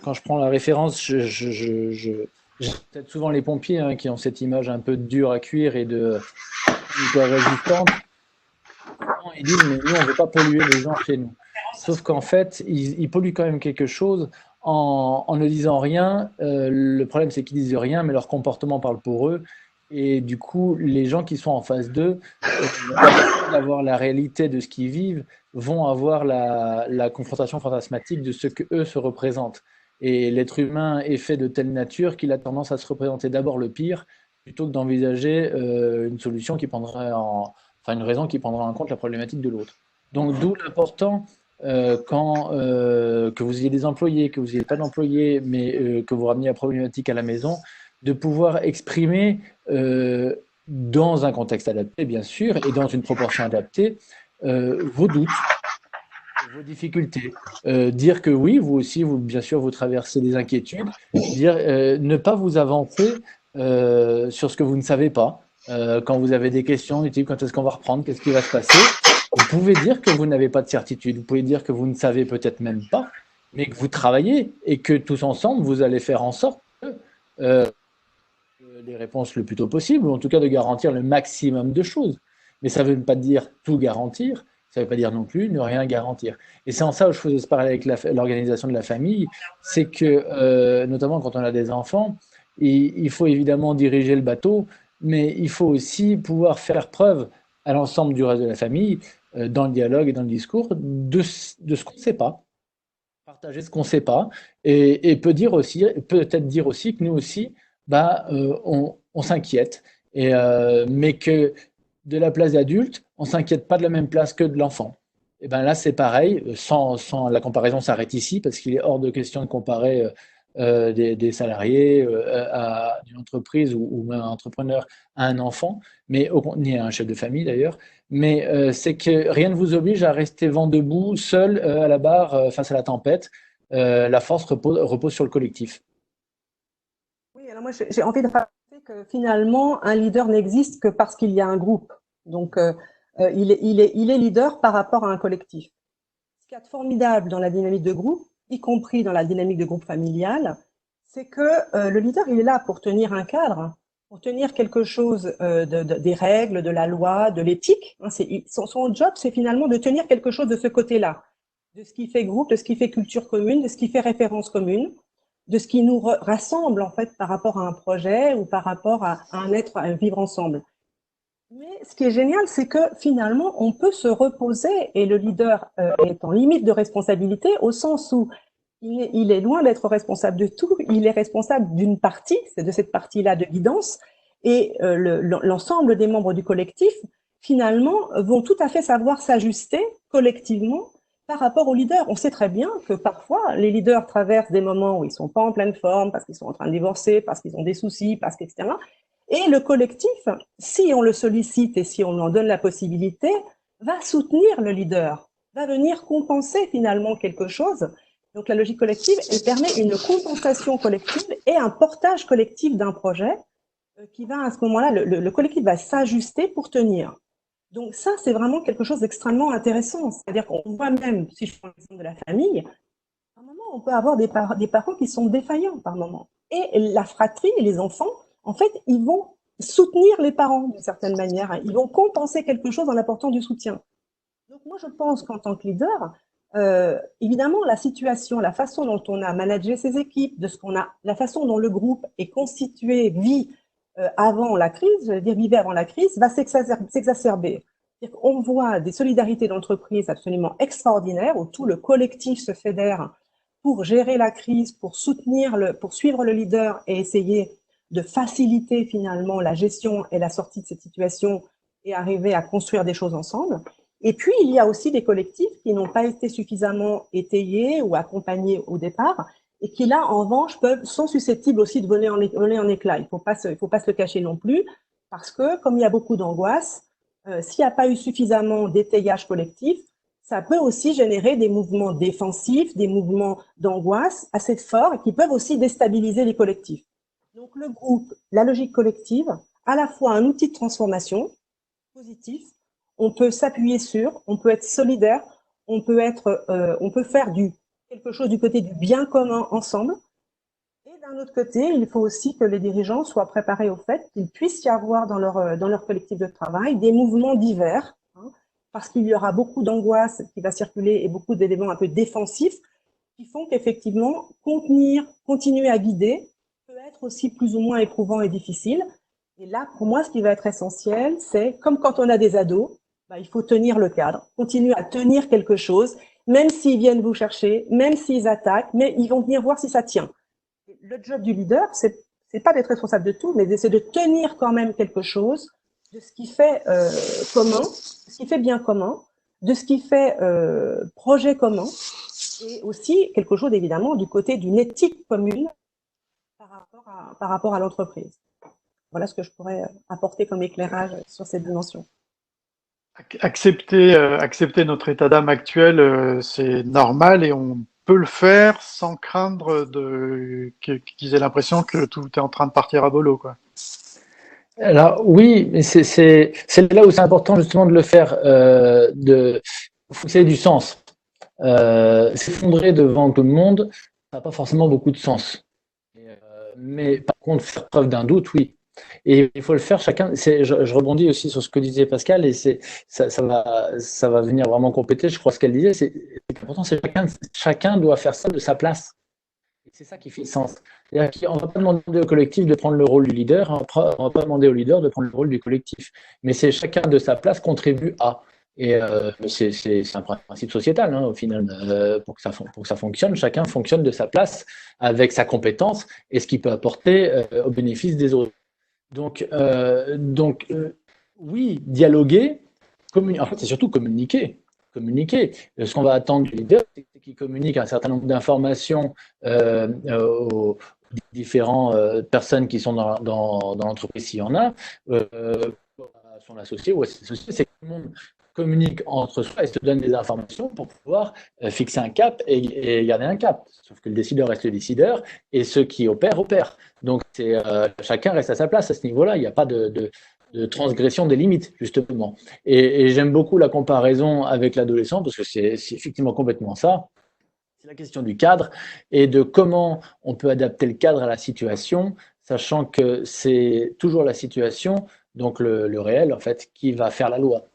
quand je prends la référence, j'ai peut-être souvent les pompiers hein, qui ont cette image un peu dure à cuire et de hyper résistante. Souvent, ils disent, mais nous, on ne veut pas polluer les gens chez nous. Sauf qu'en fait, ils polluent quand même quelque chose en ne disant rien. Le problème, c'est qu'ils disent rien, mais leur comportement parle pour eux. Et du coup, les gens qui sont en face d'eux, à défaut d'avoir la réalité de ce qu'ils vivent, vont avoir la confrontation fantasmatique de ce que eux se représentent. Et l'être humain est fait de telle nature qu'il a tendance à se représenter d'abord le pire, plutôt que d'envisager une solution qui prendrait enfin une raison qui prendra en compte la problématique de l'autre. Donc d'où l'important que vous ayez des employés, que vous n'ayez pas d'employés, mais que vous rameniez la problématique à la maison, de pouvoir exprimer dans un contexte adapté, bien sûr, et dans une proportion adaptée, vos doutes, vos difficultés. Dire que oui, vous aussi, vous, bien sûr, vous traversez des inquiétudes. Dire, ne pas vous avancer sur ce que vous ne savez pas. Quand vous avez des questions du type quand est-ce qu'on va reprendre, qu'est-ce qui va se passer, vous pouvez dire que vous n'avez pas de certitude. Vous pouvez dire que vous ne savez peut-être même pas, mais que vous travaillez et que tous ensemble, vous allez faire en sorte que les réponses le plus tôt possible, ou en tout cas de garantir le maximum de choses. Mais ça ne veut pas dire tout garantir, ça ne veut pas dire non plus ne rien garantir. Et c'est en ça où je faisais ce parallèle avec l'organisation de la famille, c'est que, notamment quand on a des enfants, il faut évidemment diriger le bateau, mais il faut aussi pouvoir faire preuve à l'ensemble du reste de la famille, dans le dialogue et dans le discours, de ce qu'on ne sait pas, partager ce qu'on ne sait pas, et peut-être dire aussi que nous aussi, bah, on s'inquiète, mais que de la place d'adulte, on ne s'inquiète pas de la même place que de l'enfant. Et ben là, c'est pareil, sans la comparaison s'arrête ici, parce qu'il est hors de question de comparer des salariés à une entreprise ou même un entrepreneur à un enfant, ni à un chef de famille d'ailleurs, mais c'est que rien ne vous oblige à rester vent debout, seul à la barre face à la tempête. La force repose sur le collectif. Oui, alors moi j'ai envie de rappeler que finalement un leader n'existe que parce qu'il y a un groupe. Donc il est leader par rapport à un collectif. Ce qu'il y a de formidable dans la dynamique de groupe, y compris dans la dynamique de groupe familial, c'est que le leader il est là pour tenir un cadre, pour tenir quelque chose des règles, de la loi, de l'éthique. Hein, son job c'est finalement de tenir quelque chose de ce côté-là, de ce qui fait groupe, de ce qui fait culture commune, de ce qui fait référence commune, de ce qui nous rassemble en fait par rapport à un projet ou par rapport à un être, à un vivre ensemble. Mais ce qui est génial, c'est que finalement, on peut se reposer et le leader est en limite de responsabilité au sens où il est loin d'être responsable de tout, il est responsable d'une partie, c'est de cette partie-là de guidance, et l'ensemble des membres du collectif, finalement, vont tout à fait savoir s'ajuster collectivement par rapport aux leaders. On sait très bien que parfois, les leaders traversent des moments où ils sont pas en pleine forme, parce qu'ils sont en train de divorcer, parce qu'ils ont des soucis, parce qu'etc. Et le collectif, si on le sollicite et si on lui en donne la possibilité, va soutenir le leader, va venir compenser finalement quelque chose. Donc la logique collective, elle permet une compensation collective et un portage collectif d'un projet qui va à ce moment-là, le collectif va s'ajuster pour tenir. Donc ça, c'est vraiment quelque chose d'extrêmement intéressant. C'est-à-dire qu'on voit même, si je prends l'exemple de la famille, par moment, on peut avoir des parents qui sont défaillants par moment. Et la fratrie et les enfants, en fait, ils vont soutenir les parents d'une certaine manière. Ils vont compenser quelque chose en apportant du soutien. Donc moi, je pense qu'en tant que leader, évidemment, la situation, la façon dont on a managé ses équipes, la façon dont le groupe est constitué, vit avant la crise, je veux dire vivait avant la crise, va s'exacerber. On voit des solidarités d'entreprise absolument extraordinaires où tout le collectif se fédère pour gérer la crise, pour suivre le leader et essayer de faciliter finalement la gestion et la sortie de cette situation et arriver à construire des choses ensemble. Et puis, il y a aussi des collectifs qui n'ont pas été suffisamment étayés ou accompagnés au départ et qui, là, en revanche, sont susceptibles aussi de voler en éclats. Il faut pas se le cacher non plus parce que, comme il y a beaucoup d'angoisse, s'il n'y a pas eu suffisamment d'étayage collectif, ça peut aussi générer des mouvements défensifs, des mouvements d'angoisse assez forts et qui peuvent aussi déstabiliser les collectifs. Donc le groupe, la logique collective, à la fois un outil de transformation positif, on peut s'appuyer sur, on peut être solidaire, on peut faire quelque chose du côté du bien commun ensemble. Et d'un autre côté, il faut aussi que les dirigeants soient préparés au fait qu'il puisse y avoir dans leur collectif de travail des mouvements divers, hein, parce qu'il y aura beaucoup d'angoisse qui va circuler et beaucoup d'éléments un peu défensifs qui font qu'effectivement, continuer à guider peut être aussi plus ou moins éprouvant et difficile. Et là, pour moi, ce qui va être essentiel, c'est comme quand on a des ados, bah, il faut tenir le cadre, continuer à tenir quelque chose, même s'ils viennent vous chercher, même s'ils attaquent, mais ils vont venir voir si ça tient. Le job du leader, c'est pas d'être responsable de tout, mais c'est de tenir quand même quelque chose de ce qui fait commun, de ce qui fait bien commun, de ce qui fait projet commun, et aussi quelque chose évidemment du côté d'une éthique commune par rapport à l'entreprise. Voilà ce que je pourrais apporter comme éclairage sur cette dimension. Accepter notre état d'âme actuel, c'est normal et on peut le faire sans craindre qu'ils aient l'impression que tout est en train de partir à volo, quoi. Alors oui, mais c'est là où c'est important justement de le faire, faut que ça ait du sens. S'effondrer devant tout le monde, ça n'a pas forcément beaucoup de sens. Mais par contre, faire preuve d'un doute, oui. Et il faut le faire chacun. Je rebondis aussi sur ce que disait Pascal, et ça va venir vraiment compléter, je crois, ce qu'elle disait. C'est important, c'est chacun doit faire ça de sa place. C'est ça qui fait sens. On ne va pas demander au collectif de prendre le rôle du leader, on ne va pas demander au leader de prendre le rôle du collectif. Mais c'est chacun de sa place contribue à. Et c'est un principe sociétal, hein, au final. Pour que ça fonctionne, chacun fonctionne de sa place avec sa compétence et ce qu'il peut apporter au bénéfice des autres. Donc oui, dialoguer, en fait, c'est surtout communiquer. Ce qu'on va attendre du leader, c'est qu'il communique un certain nombre d'informations aux différentes personnes qui sont dans l'entreprise, s'il y en a, à son associé ou à ses associés, c'est que tout le monde communique entre soi et se donne des informations pour pouvoir fixer un cap et garder un cap. Sauf que le décideur reste le décideur et ceux qui opèrent. Donc chacun reste à sa place à ce niveau-là. Il n'y a pas de transgression des limites, justement. Et j'aime beaucoup la comparaison avec l'adolescent, parce que c'est effectivement complètement ça. C'est la question du cadre et de comment on peut adapter le cadre à la situation, sachant que c'est toujours la situation, donc le réel, en fait, qui va faire la loi,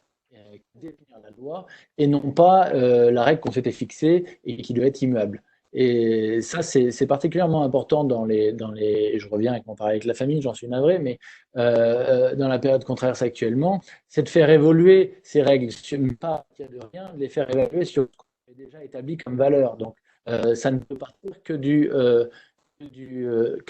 définir la loi, et non pas la règle qu'on s'était fixée et qui doit être immuable. Et ça, c'est particulièrement important je reviens avec mon parallèle avec la famille, j'en suis navré, mais dans la période qu'on traverse actuellement, c'est de faire évoluer ces règles, pas à partir de rien, de les faire évoluer sur ce qu'on a déjà établi comme valeur. Donc, ça ne peut partir que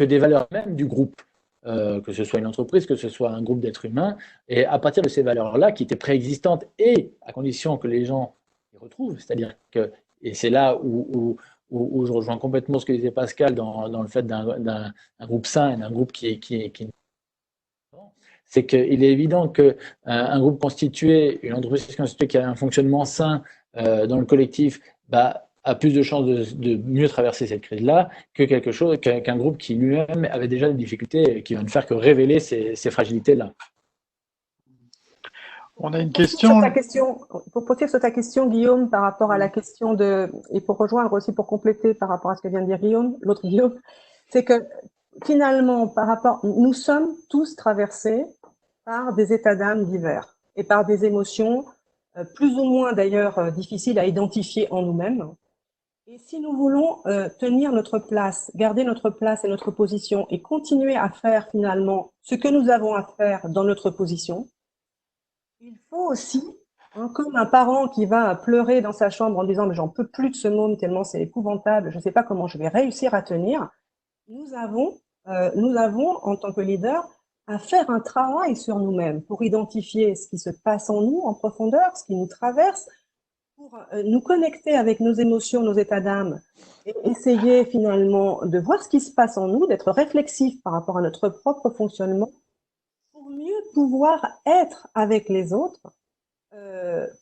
des valeurs même du groupe, que ce soit une entreprise, que ce soit un groupe d'êtres humains, et à partir de ces valeurs-là qui étaient préexistantes, et à condition que les gens les retrouvent, c'est-à-dire que, et c'est là où je rejoins complètement ce que disait Pascal dans le fait d'un groupe sain et d'un groupe qui c'est qu'il est évident qu'un groupe constitué, une entreprise constituée qui a un fonctionnement sain dans le collectif, a plus de chances de mieux traverser cette crise-là qu'un groupe qui lui-même avait déjà des difficultés et qui va ne faire que révéler ces fragilités-là. On a une question. Pour poursuivre sur ta question, Guillaume, par rapport à la question et pour rejoindre aussi, pour compléter par rapport à ce que vient de dire Guillaume, l'autre Guillaume, c'est que finalement, nous sommes tous traversés par des états d'âme divers et par des émotions plus ou moins d'ailleurs difficiles à identifier en nous-mêmes. Et si nous voulons tenir notre place, garder notre place et notre position et continuer à faire finalement ce que nous avons à faire dans notre position, il faut aussi, comme un parent qui va pleurer dans sa chambre en disant « mais j'en peux plus de ce monde tellement c'est épouvantable, je ne sais pas comment je vais réussir à tenir », nous avons en tant que leader à faire un travail sur nous-mêmes pour identifier ce qui se passe en nous en profondeur, ce qui nous traverse, pour nous connecter avec nos émotions, nos états d'âme, et essayer finalement de voir ce qui se passe en nous, d'être réflexif par rapport à notre propre fonctionnement, pour mieux pouvoir être avec les autres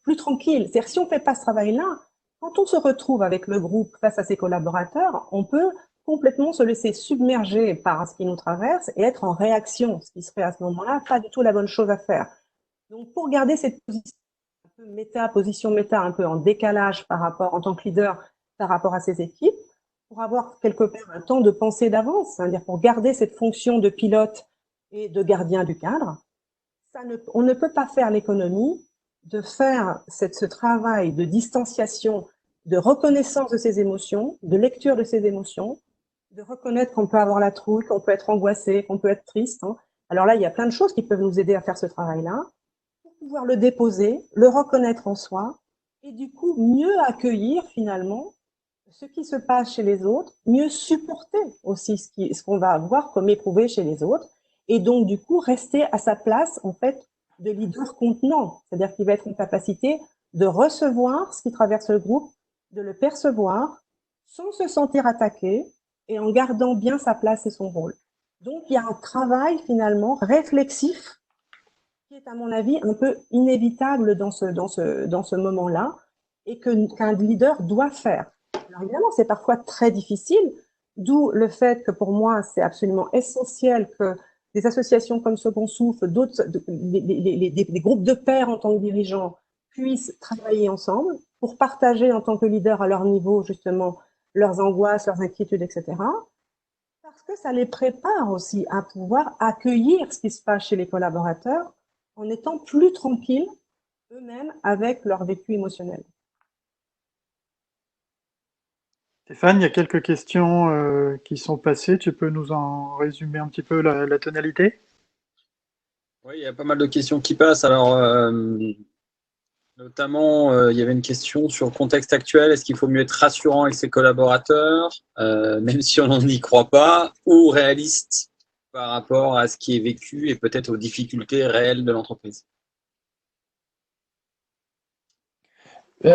plus tranquille. C'est-à-dire si on ne fait pas ce travail-là, quand on se retrouve avec le groupe face à ses collaborateurs, on peut complètement se laisser submerger par ce qui nous traverse et être en réaction, ce qui serait à ce moment-là pas du tout la bonne chose à faire. Donc pour garder cette position un peu position méta, un peu en décalage par rapport en tant que leader par rapport à ses équipes, pour avoir quelque part un temps de pensée d'avance, c'est-à-dire pour garder cette fonction de pilote et de gardien du cadre. On ne peut pas faire l'économie de faire ce travail de distanciation, de reconnaissance de ses émotions, de lecture de ses émotions, de reconnaître qu'on peut avoir la trouille, qu'on peut être angoissé, qu'on peut être triste. Alors là, il y a plein de choses qui peuvent nous aider à faire ce travail-là, pour pouvoir le déposer, le reconnaître en soi, et du coup, mieux accueillir finalement ce qui se passe chez les autres, mieux supporter aussi ce qu'on va avoir comme éprouvé chez les autres, et donc du coup rester à sa place en fait de leader contenant, c'est-à-dire qu'il va être en capacité de recevoir ce qui traverse le groupe, de le percevoir, sans se sentir attaqué, et en gardant bien sa place et son rôle. Donc il y a un travail finalement réflexif qui est à mon avis un peu inévitable dans ce moment-là, et qu'un leader doit faire. Alors évidemment, c'est parfois très difficile, d'où le fait que pour moi, c'est absolument essentiel que des associations comme Second Souffle, d'autres, des groupes de pairs en tant que dirigeants puissent travailler ensemble pour partager en tant que leader à leur niveau justement leurs angoisses, leurs inquiétudes, etc. Parce que ça les prépare aussi à pouvoir accueillir ce qui se passe chez les collaborateurs en étant plus tranquilles eux-mêmes avec leur vécu émotionnel. Stéphane, il y a quelques questions qui sont passées. Tu peux nous en résumer un petit peu la tonalité? Oui, il y a pas mal de questions qui passent. Alors, notamment, il y avait une question sur le contexte actuel. Est-ce qu'il faut mieux être rassurant avec ses collaborateurs, même si on n'y croit pas, ou réaliste par rapport à ce qui est vécu et peut-être aux difficultés réelles de l'entreprise?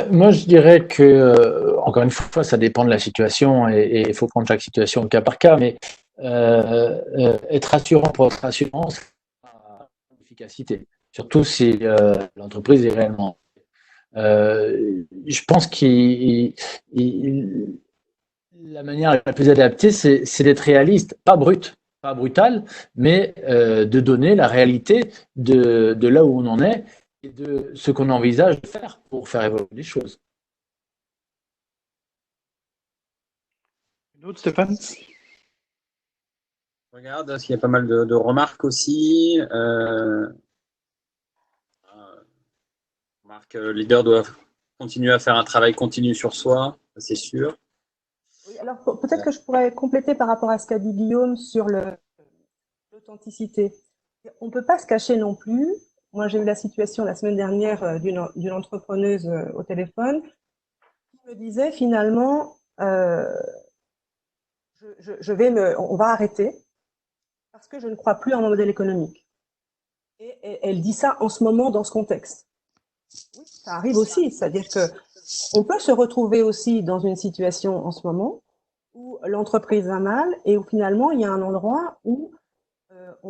Moi, je dirais que, encore une fois, ça dépend de la situation et il faut prendre chaque situation au cas par cas, mais être rassurant pour être rassurant, c'est l'efficacité, surtout si l'entreprise est réellement. Je pense la manière la plus adaptée, c'est d'être réaliste, pas brut, pas brutal, mais de donner la réalité de là où on en est et de ce qu'on envisage de faire pour faire évoluer les choses. Une autre, Stéphane? Je regarde, parce qu'il y a pas mal de remarques aussi. Remarque, le leader doit continuer à faire un travail continu sur soi, c'est sûr. Oui, alors peut-être que je pourrais compléter par rapport à ce qu'a dit Guillaume sur l'authenticité. On ne peut pas se cacher non plus. Moi, j'ai eu la situation la semaine dernière d'une entrepreneuse au téléphone qui me disait finalement, on va arrêter parce que je ne crois plus en mon modèle économique. Et elle dit ça en ce moment dans ce contexte. Oui, ça arrive aussi, c'est-à-dire que on peut se retrouver aussi dans une situation en ce moment où l'entreprise va mal et où finalement il y a un endroit où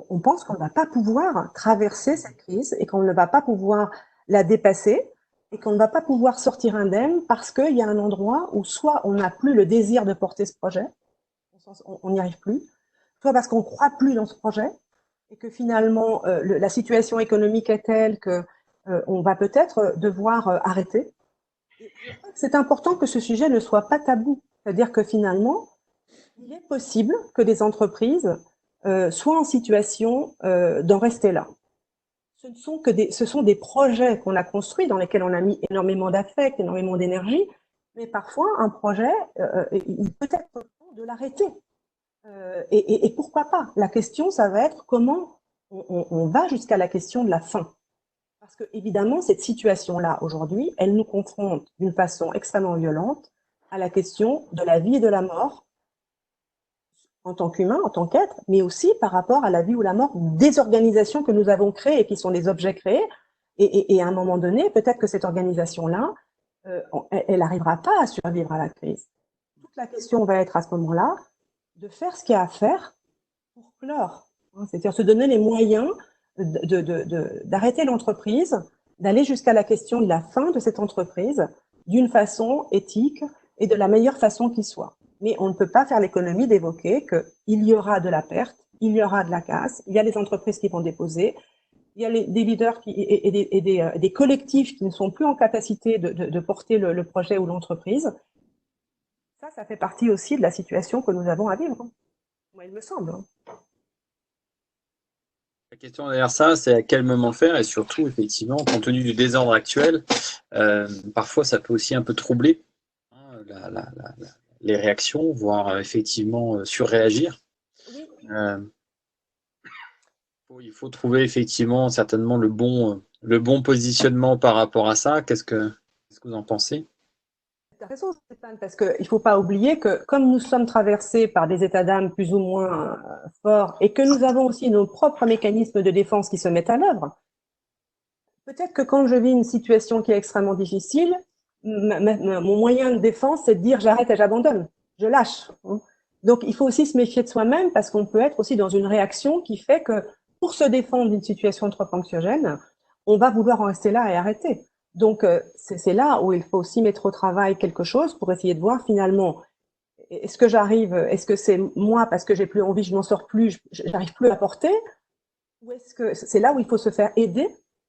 on pense qu'on ne va pas pouvoir traverser cette crise et qu'on ne va pas pouvoir la dépasser et qu'on ne va pas pouvoir sortir indemne parce qu'il y a un endroit où soit on n'a plus le désir de porter ce projet, on n'y arrive plus, soit parce qu'on ne croit plus dans ce projet et que finalement la situation économique est telle que on va peut-être devoir arrêter. C'est important que ce sujet ne soit pas tabou. C'est-à-dire que finalement, il est possible que des entreprises soient en situation d'en rester là. Ce sont des projets qu'on a construits, dans lesquels on a mis énormément d'affect, énormément d'énergie, mais parfois un projet, il peut être temps de l'arrêter. Et pourquoi pas? La question, ça va être comment on va jusqu'à la question de la fin. Parce que, évidemment, cette situation-là, aujourd'hui, elle nous confronte d'une façon extrêmement violente à la question de la vie et de la mort, en tant qu'humain, en tant qu'être, mais aussi par rapport à la vie ou la mort des organisations que nous avons créées et qui sont des objets créés. Et à un moment donné, peut-être que cette organisation-là, elle n'arrivera pas à survivre à la crise. Toute la question va être à ce moment-là de faire ce qu'il y a à faire pour clore. C'est-à-dire se donner les moyens d'arrêter l'entreprise, d'aller jusqu'à la question de la fin de cette entreprise d'une façon éthique et de la meilleure façon qui soit. Mais on ne peut pas faire l'économie d'évoquer qu'il y aura de la perte, il y aura de la casse, il y a des entreprises qui vont déposer, il y a des leaders et des collectifs qui ne sont plus en capacité de porter le projet ou l'entreprise. Ça fait partie aussi de la situation que nous avons à vivre. Moi, il me semble. La question derrière ça, c'est à quel moment le faire et surtout, effectivement, compte tenu du désordre actuel, parfois ça peut aussi un peu troubler hein, les réactions, voire effectivement surréagir. Oui. Il faut trouver effectivement certainement le bon positionnement par rapport à ça. Qu'est-ce que vous en pensez? Tu as raison, Stéphane, parce qu'il ne faut pas oublier que comme nous sommes traversés par des états d'âme plus ou moins forts et que nous avons aussi nos propres mécanismes de défense qui se mettent à l'œuvre, peut-être que quand je vis une situation qui est extrêmement difficile, mon moyen de défense, c'est de dire j'arrête et j'abandonne, je lâche. Donc il faut aussi se méfier de soi-même parce qu'on peut être aussi dans une réaction qui fait que pour se défendre d'une situation trop anxiogène, on va vouloir en rester là et arrêter. Donc, c'est là où il faut aussi mettre au travail quelque chose pour essayer de voir finalement, est-ce que j'arrive, est-ce que c'est moi parce que j'ai plus envie, je m'en sors plus, j'arrive plus à porter, ou est-ce que c'est là où il faut se faire aider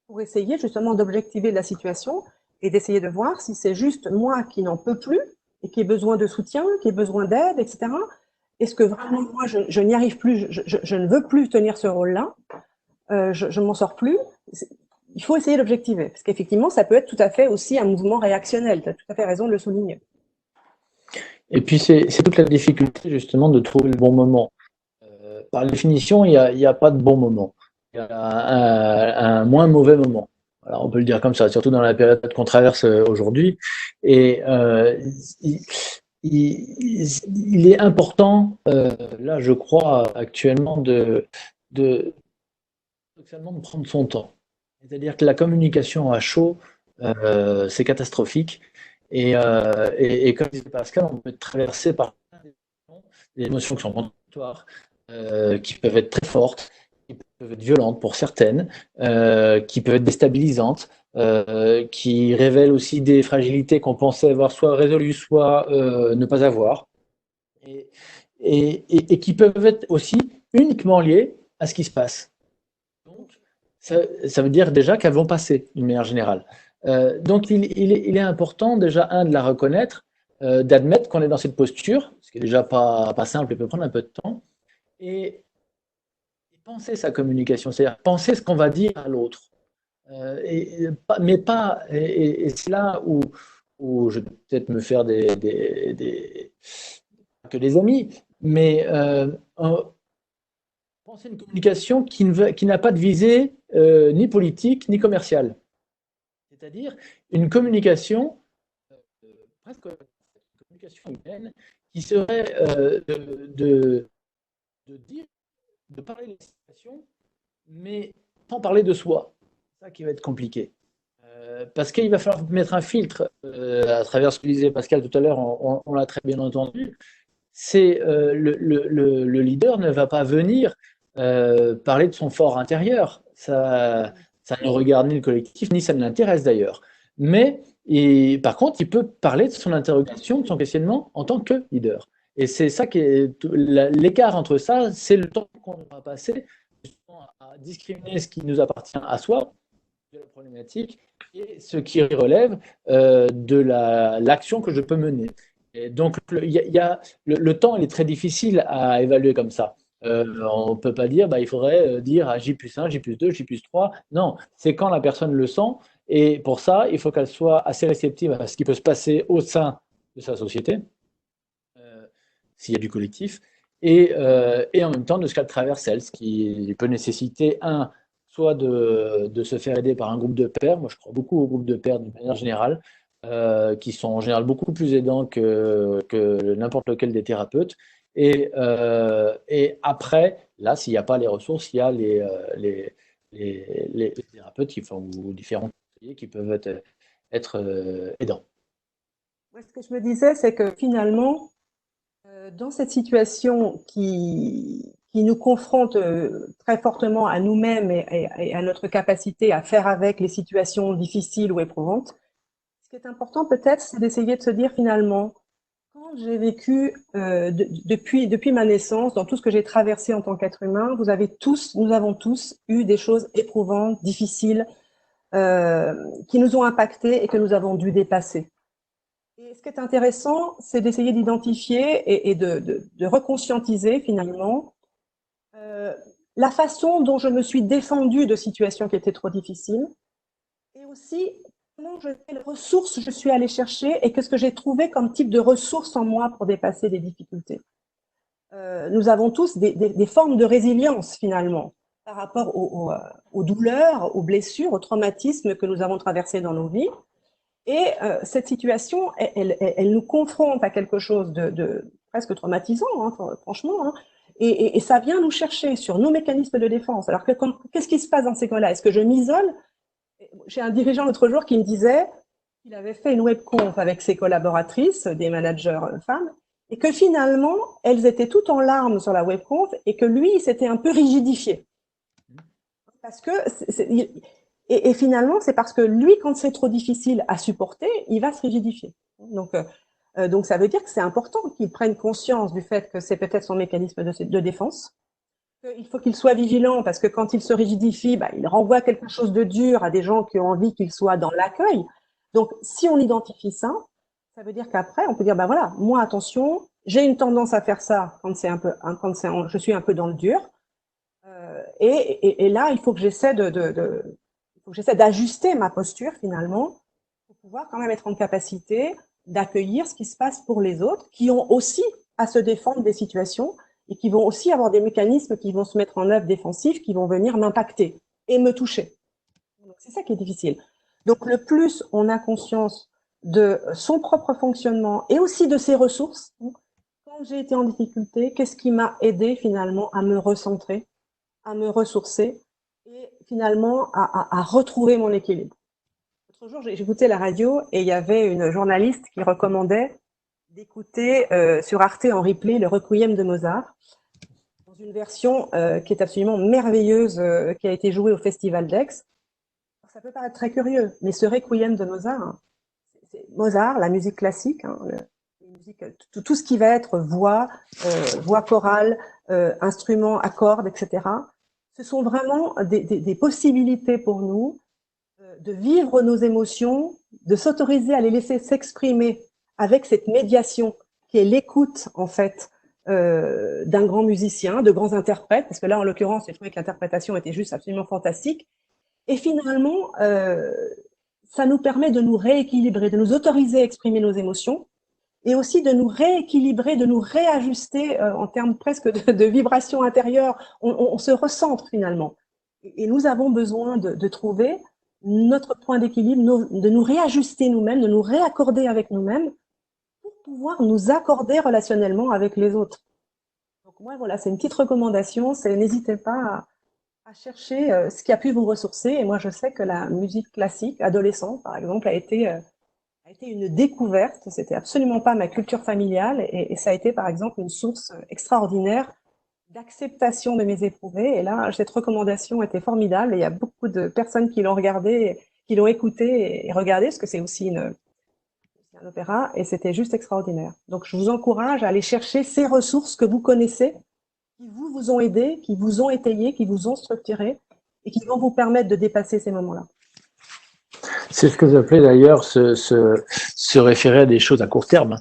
pour essayer justement d'objectiver la situation et d'essayer de voir si c'est juste moi qui n'en peux plus et qui ai besoin de soutien, qui ai besoin d'aide, etc. Est-ce que vraiment moi je n'y arrive plus, je ne veux plus tenir ce rôle-là, je m'en sors plus. Il faut essayer d'objectiver, parce qu'effectivement, ça peut être tout à fait aussi un mouvement réactionnel. Tu as tout à fait raison de le souligner. Et puis, c'est toute la difficulté, justement, de trouver le bon moment. Par définition, il n'y a pas de bon moment. Il y a un moins mauvais moment. Alors, on peut le dire comme ça, surtout dans la période qu'on traverse aujourd'hui. Et il est important, là, je crois, actuellement, de prendre son temps. C'est-à-dire que la communication à chaud, c'est catastrophique. Et comme disait Pascal, on peut être traversé par des émotions qui sont contradictoires, qui peuvent être très fortes, qui peuvent être violentes pour certaines, qui peuvent être déstabilisantes, qui révèlent aussi des fragilités qu'on pensait avoir soit résolues, soit ne pas avoir, et qui peuvent être aussi uniquement liées à ce qui se passe. Donc, ça veut dire déjà qu'elles vont passer, d'une manière générale. Donc, il est important, déjà, de la reconnaître, d'admettre qu'on est dans cette posture, ce qui est déjà pas simple et peut prendre un peu de temps, et penser sa communication, c'est-à-dire penser ce qu'on va dire à l'autre. Mais pas, et c'est là où je vais peut-être me faire que des amis, mais penser une communication qui n'a pas de visée ni politique ni commerciale. C'est-à-dire une communication, presque une communication humaine, qui serait de dire, de parler des situations, mais sans parler de soi. C'est ça qui va être compliqué. Parce qu'il va falloir mettre un filtre, à travers ce que disait Pascal tout à l'heure, on l'a très bien entendu, c'est le leader ne va pas venir parler de son fort intérieur. Ça ne regarde ni le collectif, ni ça ne l'intéresse d'ailleurs. Mais par contre, il peut parler de son interrogation, de son questionnement en tant que leader. Et c'est ça qui est l'écart entre ça, c'est le temps qu'on va passer à discriminer ce qui nous appartient à soi, de la problématique, et ce qui relève de l'action que je peux mener. Et donc, le temps, il est très difficile à évaluer comme ça. On ne peut pas dire, il faudrait dire à J+1, J+2, J+3. Non, c'est quand la personne le sent. Et pour ça, il faut qu'elle soit assez réceptive à ce qui peut se passer au sein de sa société, s'il y a du collectif, et en même temps de ce qu'elle traverse elle, ce qui peut nécessiter, soit de se faire aider par un groupe de pairs. Moi, je crois beaucoup aux groupes de pairs d'une manière générale, qui sont en général beaucoup plus aidants que n'importe lequel des thérapeutes. Et après, là, s'il n'y a pas les ressources, il y a les thérapeutes ou différents conseillers qui peuvent être aidants. Moi, ce que je me disais, c'est que finalement, dans cette situation qui nous confronte très fortement à nous-mêmes et à notre capacité à faire avec les situations difficiles ou éprouvantes, ce qui est important peut-être, c'est d'essayer de se dire finalement, quand j'ai vécu depuis ma naissance, dans tout ce que j'ai traversé en tant qu'être humain, nous avons tous eu des choses éprouvantes, difficiles, qui nous ont impactés et que nous avons dû dépasser. Et ce qui est intéressant, c'est d'essayer d'identifier et de reconscientiser finalement la façon dont je me suis défendue de situations qui étaient trop difficiles, et aussi quelles ressources je suis allée chercher et qu'est-ce que j'ai trouvé comme type de ressources en moi pour dépasser des difficultés. Nous avons tous des formes de résilience finalement par rapport aux douleurs, aux blessures, aux traumatismes que nous avons traversés dans nos vies. Et cette situation, elle nous confronte à quelque chose de presque traumatisant, hein, franchement, hein, et ça vient nous chercher sur nos mécanismes de défense. Alors qu'est-ce qui se passe dans ces cas-là? Est-ce que je m'isole? J'ai un dirigeant l'autre jour qui me disait qu'il avait fait une webconf avec ses collaboratrices, des managers femmes, et que finalement, elles étaient toutes en larmes sur la webconf et que lui, il s'était un peu rigidifié. Parce que, et finalement, c'est parce que lui, quand c'est trop difficile à supporter, il va se rigidifier. Donc ça veut dire que c'est important qu'il prenne conscience du fait que c'est peut-être son mécanisme de défense. Il faut qu'il soit vigilant parce que quand il se rigidifie, il renvoie quelque chose de dur à des gens qui ont envie qu'il soit dans l'accueil. Donc, si on identifie ça, ça veut dire qu'après, on peut dire, voilà, moi, attention, j'ai une tendance à faire ça quand je suis un peu dans le dur. Et là, il faut que j'essaie d'ajuster ma posture finalement pour pouvoir quand même être en capacité d'accueillir ce qui se passe pour les autres qui ont aussi à se défendre des situations et qui vont aussi avoir des mécanismes qui vont se mettre en œuvre défensifs, qui vont venir m'impacter et me toucher. C'est ça qui est difficile. Donc le plus on a conscience de son propre fonctionnement et aussi de ses ressources, quand j'ai été en difficulté, qu'est-ce qui m'a aidé finalement à me recentrer, à me ressourcer et finalement à retrouver mon équilibre. L'autre jour, j'écoutais la radio et il y avait une journaliste qui recommandait d'écouter sur Arte en replay le Requiem de Mozart, dans une version qui est absolument merveilleuse, qui a été jouée au Festival d'Aix. Ça peut paraître très curieux, mais ce Requiem de Mozart, c'est Mozart, la musique classique, hein, tout ce qui va être voix chorale, instruments, accords, etc. Ce sont vraiment des possibilités pour nous de vivre nos émotions, de s'autoriser à les laisser s'exprimer avec cette médiation qui est l'écoute en fait d'un grand musicien, de grands interprètes, parce que là en l'occurrence j'ai trouvé que l'interprétation était juste absolument fantastique. Et finalement, ça nous permet de nous rééquilibrer, de nous autoriser à exprimer nos émotions et aussi de nous rééquilibrer, de nous réajuster en termes presque de vibrations intérieures. On se recentre finalement. Et nous avons besoin de trouver notre point d'équilibre, de nous réajuster nous-mêmes, de nous réaccorder avec nous-mêmes pour pouvoir nous accorder relationnellement avec les autres. Donc moi, voilà, c'est une petite recommandation, c'est n'hésitez pas à chercher ce qui a pu vous ressourcer. Et moi, je sais que la musique classique, adolescente, par exemple, a été une découverte. C'était absolument pas ma culture familiale. Et ça a été, par exemple, une source extraordinaire d'acceptation de mes éprouvés. Et là, cette recommandation était formidable. Et il y a beaucoup de personnes qui l'ont regardé, qui l'ont écouté et regardé, parce que c'est aussi un opéra. Et c'était juste extraordinaire. Donc, je vous encourage à aller chercher ces ressources que vous connaissez, qui vous ont aidé, qui vous ont étayé, qui vous ont structuré et qui vont vous permettre de dépasser ces moments-là. C'est ce que vous appelez d'ailleurs se référer à des choses à court terme.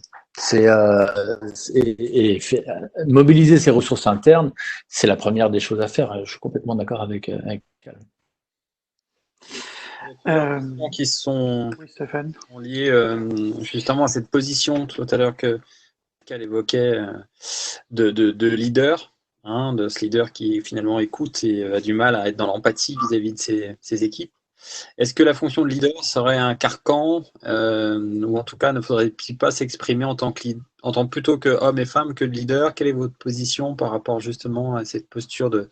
Mobiliser ses ressources internes, c'est la première des choses à faire. Je suis complètement d'accord avec Cal. Qui sont liés justement à cette position tout à l'heure qu'elle évoquait de leader, hein, de ce leader qui finalement écoute et a du mal à être dans l'empathie vis-à-vis de ses équipes. Est-ce que la fonction de leader serait un carcan ou en tout cas ne faudrait-il pas s'exprimer en tant plutôt que homme et femme que de leader? Quelle est votre position par rapport justement à cette posture de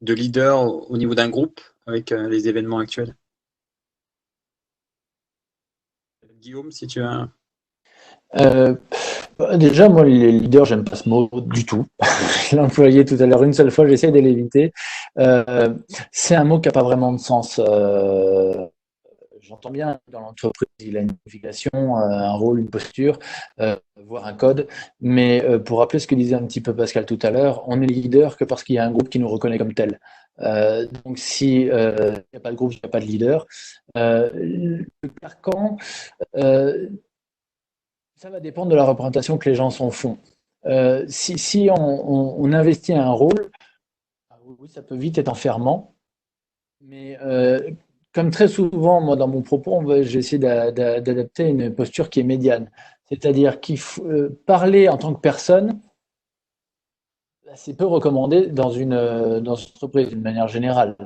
leader au niveau d'un groupe avec les événements actuels? Guillaume, si tu as... Déjà, moi, les leaders, j'aime pas ce mot du tout. Je l'ai employé tout à l'heure une seule fois, j'essaie de l'éviter. C'est un mot qui n'a pas vraiment de sens. J'entends bien, dans l'entreprise, il a une signification, un rôle, une posture, voire un code. Mais pour rappeler ce que disait un petit peu Pascal tout à l'heure, on est leader que parce qu'il y a un groupe qui nous reconnaît comme tel. Donc, si il n'y a pas de groupe, il n'y a pas de leader. Le carcan... Ça va dépendre de la représentation que les gens s'en font. Si on investit un rôle, ah oui, ça peut vite être enfermant, mais comme très souvent, moi, dans mon propos, j'ai essayé d'adapter une posture qui est médiane. C'est-à-dire qu'il faut parler en tant que personne, c'est peu recommandé dans une entreprise d'une manière générale.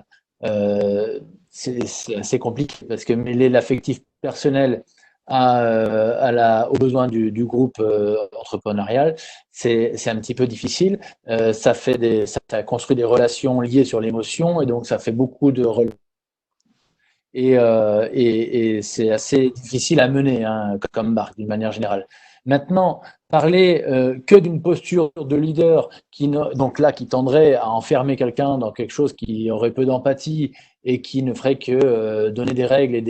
Euh, c'est assez compliqué parce que mêler l'affectif personnel aux besoins du groupe entrepreneurial, c'est un petit peu difficile. Ça construit des relations liées sur l'émotion et donc ça fait beaucoup de et c'est assez difficile à mener comme marque d'une manière générale. Maintenant, parler que d'une posture de leader donc là qui tendrait à enfermer quelqu'un dans quelque chose qui aurait peu d'empathie et qui ne ferait que donner des règles et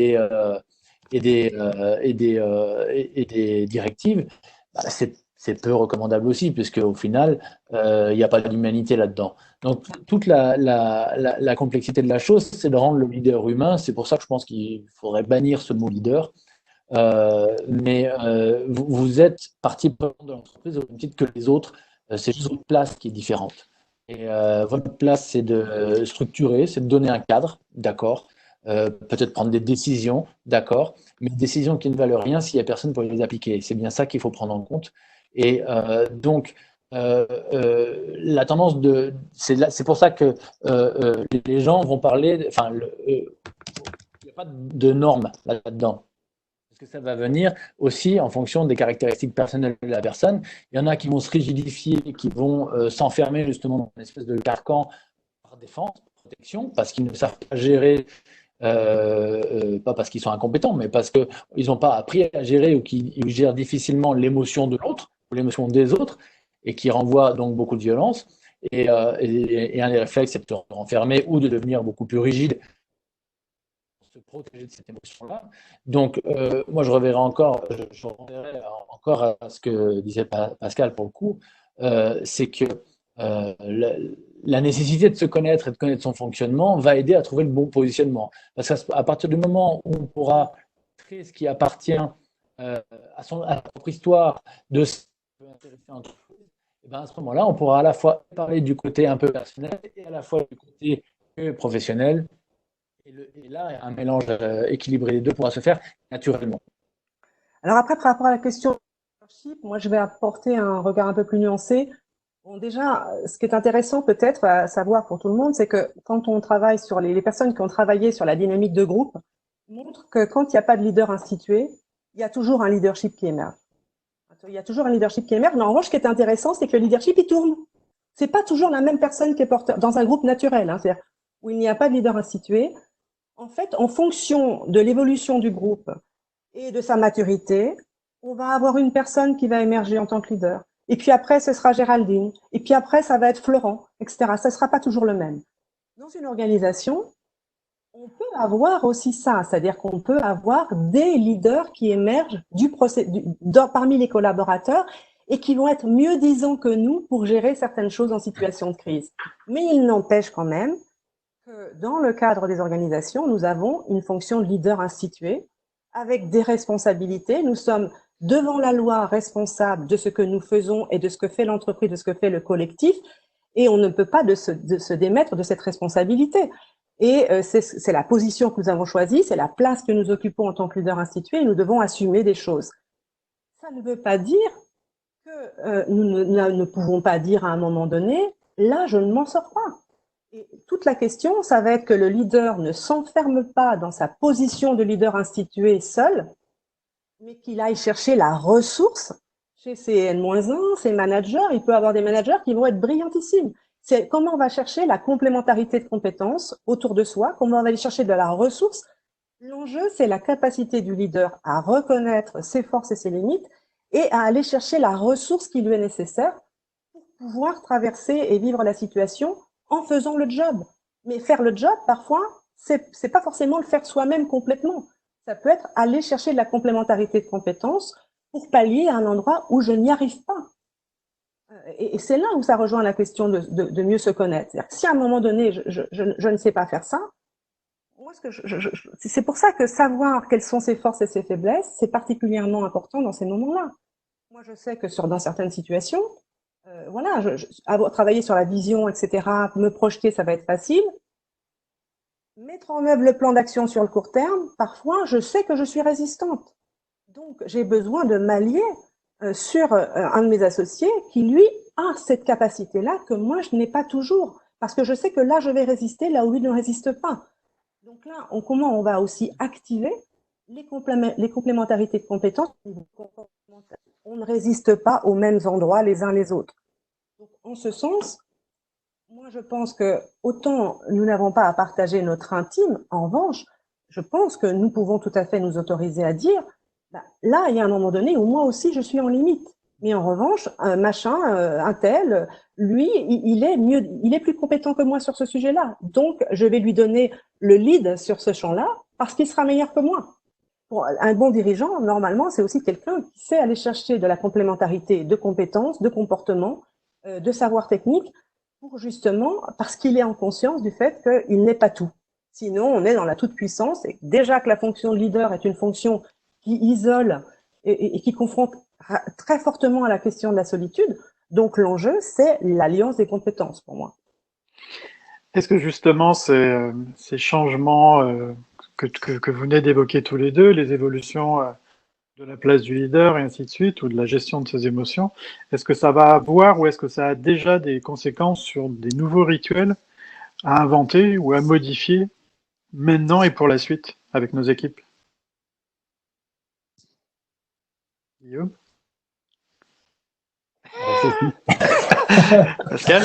des directives, bah, c'est peu recommandable aussi, puisque au final, il n'y a pas d'humanité là-dedans. Donc, toute la complexité de la chose, c'est de rendre le leader humain. C'est pour ça que je pense qu'il faudrait bannir ce mot leader. Mais vous êtes partie prenante de l'entreprise au même titre que les autres. C'est juste votre place qui est différente. Et votre place, c'est de structurer, c'est de donner un cadre, d'accord. Peut-être prendre des décisions, d'accord, mais des décisions qui ne valent rien s'il n'y a personne pour les appliquer. C'est bien ça qu'il faut prendre en compte. Et donc, la tendance c'est pour ça que les gens vont parler, enfin, il n'y a pas de normes là-dedans. Parce que ça va venir aussi en fonction des caractéristiques personnelles de la personne. Il y en a qui vont se rigidifier, qui vont s'enfermer justement dans une espèce de carcan par défense, protection, parce qu'ils ne savent pas gérer, pas parce qu'ils sont incompétents, mais parce qu'ils n'ont pas appris à gérer ou qu'ils gèrent difficilement l'émotion de l'autre ou l'émotion des autres, et qui renvoient donc beaucoup de violence. Et un des réflexes, c'est de se renfermer ou de devenir beaucoup plus rigide, se protéger de cette émotion-là. Donc, moi, je reverrai encore à ce que disait Pascal pour le coup, c'est que la nécessité de se connaître et de connaître son fonctionnement va aider à trouver le bon positionnement. Parce qu'à partir du moment où on pourra créer ce qui appartient à sa propre histoire, de ce qui peut intéresser l'entreprise, et ben à ce moment-là, on pourra à la fois parler du côté un peu personnel et à la fois du côté professionnel. Et là, un mélange équilibré des deux pourra se faire naturellement. Alors après, par rapport à la question du leadership, moi je vais apporter un regard un peu plus nuancé. Bon, déjà, ce qui est intéressant peut-être à savoir pour tout le monde, c'est que quand on travaille sur les personnes qui ont travaillé sur la dynamique de groupe, montrent que quand il n'y a pas de leader institué, il y a toujours un leadership qui émerge. Il y a toujours un leadership qui émerge, mais en revanche, ce qui est intéressant, c'est que le leadership, il tourne. C'est pas toujours la même personne qui est porteur dans un groupe naturel, c'est-à-dire où il n'y a pas de leader institué. En fait, en fonction de l'évolution du groupe et de sa maturité, on va avoir une personne qui va émerger en tant que leader. Et puis après, ce sera Géraldine. Et puis après, ça va être Florent, etc. Ça ne sera pas toujours le même. Dans une organisation, on peut avoir aussi ça, c'est-à-dire qu'on peut avoir des leaders qui émergent parmi les collaborateurs et qui vont être mieux disants que nous pour gérer certaines choses en situation de crise. Mais il n'empêche quand même que dans le cadre des organisations, nous avons une fonction de leader instituée avec des responsabilités. Nous sommes devant la loi responsables de ce que nous faisons et de ce que fait l'entreprise, de ce que fait le collectif, et on ne peut pas se démettre de cette responsabilité. Et c'est la position que nous avons choisie, c'est la place que nous occupons en tant que leader institué, et nous devons assumer des choses. Ça ne veut pas dire que nous ne pouvons pas dire à un moment donné, là, je ne m'en sors pas. Et toute la question, ça va être que le leader ne s'enferme pas dans sa position de leader institué seul, mais qu'il aille chercher la ressource chez ses N-1, ses managers. Il peut avoir des managers qui vont être brillantissimes. C'est comment on va chercher la complémentarité de compétences autour de soi, comment on va aller chercher de la ressource. L'enjeu, c'est la capacité du leader à reconnaître ses forces et ses limites et à aller chercher la ressource qui lui est nécessaire pour pouvoir traverser et vivre la situation en faisant le job. Mais faire le job, parfois, c'est pas forcément le faire soi-même complètement. Ça peut être aller chercher de la complémentarité de compétences pour pallier à un endroit où je n'y arrive pas. Et c'est là où ça rejoint la question de mieux se connaître. C'est-à-dire que si à un moment donné, je ne sais pas faire ça, moi, c'est pour ça que savoir quelles sont ses forces et ses faiblesses, c'est particulièrement important dans ces moments-là. Moi, je sais que dans certaines situations, voilà, avoir travaillé sur la vision, etc., me projeter, ça va être facile. Mettre en œuvre le plan d'action sur le court terme, parfois, je sais que je suis résistante. Donc, j'ai besoin de m'allier sur un de mes associés qui, lui, a cette capacité-là que moi, je n'ai pas toujours. Parce que je sais que là, je vais résister, là où lui ne résiste pas. Donc là, comment on va aussi activer les complémentarités de compétences. On ne résiste pas aux mêmes endroits les uns les autres. Donc, en ce sens, moi, je pense que autant nous n'avons pas à partager notre intime, en revanche, je pense que nous pouvons tout à fait nous autoriser à dire, bah, là, il y a un moment donné où moi aussi, je suis en limite. Mais en revanche, un tel, lui, il est plus compétent que moi sur ce sujet-là. Donc, je vais lui donner le lead sur ce champ-là parce qu'il sera meilleur que moi. Pour un bon dirigeant, normalement, c'est aussi quelqu'un qui sait aller chercher de la complémentarité de compétences, de comportements, de savoir technique, pour justement, parce qu'il est en conscience du fait qu'il n'est pas tout. Sinon, on est dans la toute-puissance, et déjà que la fonction de leader est une fonction qui isole et qui confronte très fortement à la question de la solitude, donc l'enjeu, c'est l'alliance des compétences pour moi. Est-ce que justement ces changements que vous venez d'évoquer tous les deux, les évolutions de la place du leader et ainsi de suite, ou de la gestion de ses émotions, est-ce que ça va avoir ou est-ce que ça a déjà des conséquences sur des nouveaux rituels à inventer ou à modifier maintenant et pour la suite avec nos équipes? Guillaume? Pascal?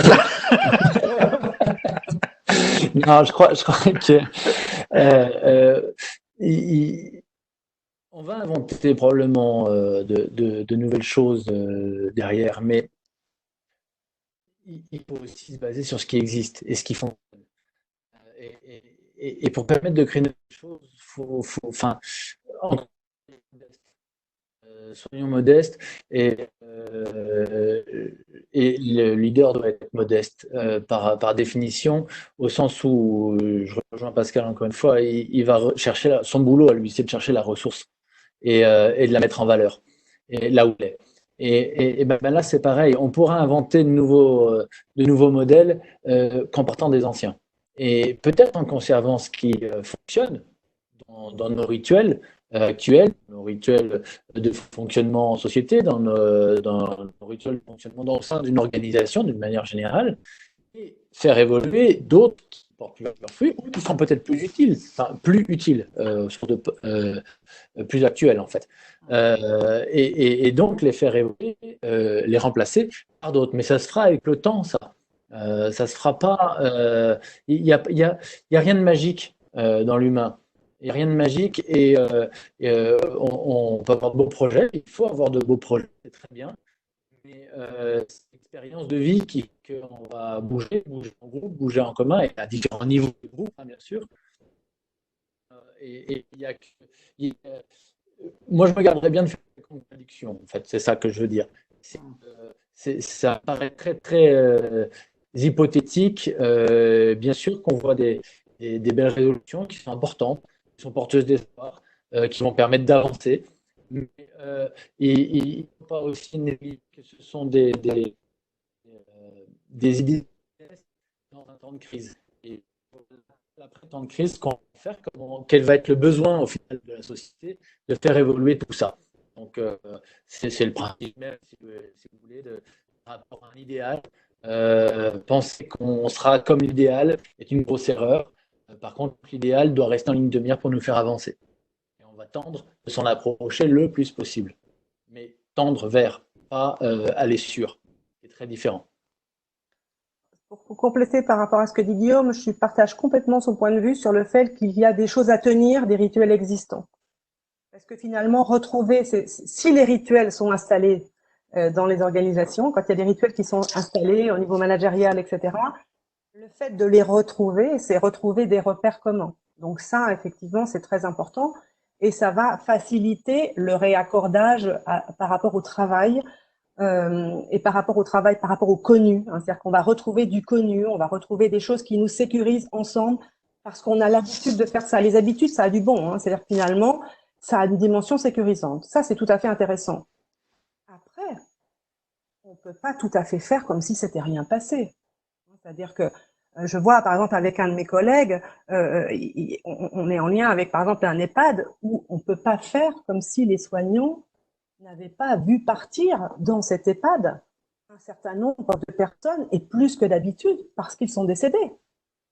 Non, je crois que on va inventer probablement de nouvelles choses derrière, mais il faut aussi se baser sur ce qui existe et ce qui fonctionne. Et pour permettre de créer de nouvelles choses, enfin, soyons modestes et le leader doit être modeste par définition, au sens où, je rejoins Pascal encore une fois, il va chercher son boulot à lui, c'est de chercher la ressource et de la mettre en valeur, et là où elle est. Et ben là, c'est pareil, on pourra inventer de nouveaux modèles qu'en partant des anciens. Et peut-être en conservant ce qui fonctionne dans nos rituels actuels, nos rituels de fonctionnement en société, dans nos rituels de fonctionnement au sein d'une organisation d'une manière générale, et faire évoluer d'autres qui portent leurs fruits ou qui sont peut-être plus utiles, enfin plus utiles, plus actuels en fait. Et donc les faire évoluer, les remplacer par d'autres. Mais ça se fera avec le temps, ça. Ça se fera pas. Il y a rien de magique dans l'humain. Il n'y a rien de magique et on peut avoir de beaux projets. Il faut avoir de beaux projets, c'est très bien. Mais c'est l'expérience de vie qu'on va bouger en groupe, bouger en commun et à différents niveaux de groupe, hein, bien sûr. Et moi, je me garderais bien de faire des contradictions. En fait, c'est ça que je veux dire. Ça paraît très, très hypothétique. Bien sûr qu'on voit des belles résolutions qui sont importantes, qui sont porteuses d'espoir, qui vont permettre d'avancer. Mais il ne faut pas aussi négliger que ce sont des idées dans un temps de crise. Et après temps de crise, qu'on va faire, quel va être le besoin au final de la société de faire évoluer tout ça. Donc c'est le principe même, si vous voulez, par rapport à un idéal. Penser qu'on sera comme l'idéal est une grosse erreur. Par contre, l'idéal doit rester en ligne de mire pour nous faire avancer. Et on va tendre de s'en approcher le plus possible. Mais tendre vers, pas aller sur. C'est très différent. Pour compléter par rapport à ce que dit Guillaume, je partage complètement son point de vue sur le fait qu'il y a des choses à tenir des rituels existants. Parce que finalement, si les rituels sont installés dans les organisations, quand il y a des rituels qui sont installés au niveau managérial, etc., le fait de les retrouver, c'est retrouver des repères communs. Donc ça, effectivement, c'est très important et ça va faciliter le réaccordage par rapport au travail et par rapport au connu. Hein, c'est-à-dire qu'on va retrouver du connu, on va retrouver des choses qui nous sécurisent ensemble parce qu'on a l'habitude de faire ça. Les habitudes, ça a du bon. Hein, c'est-à-dire que finalement, ça a une dimension sécurisante. Ça, c'est tout à fait intéressant. Après, on peut pas tout à fait faire comme si c'était rien passé. C'est-à-dire que je vois, par exemple, avec un de mes collègues, on est en lien avec, par exemple, un EHPAD où on peut pas faire comme si les soignants n'avaient pas vu partir dans cet EHPAD un certain nombre de personnes et plus que d'habitude parce qu'ils sont décédés.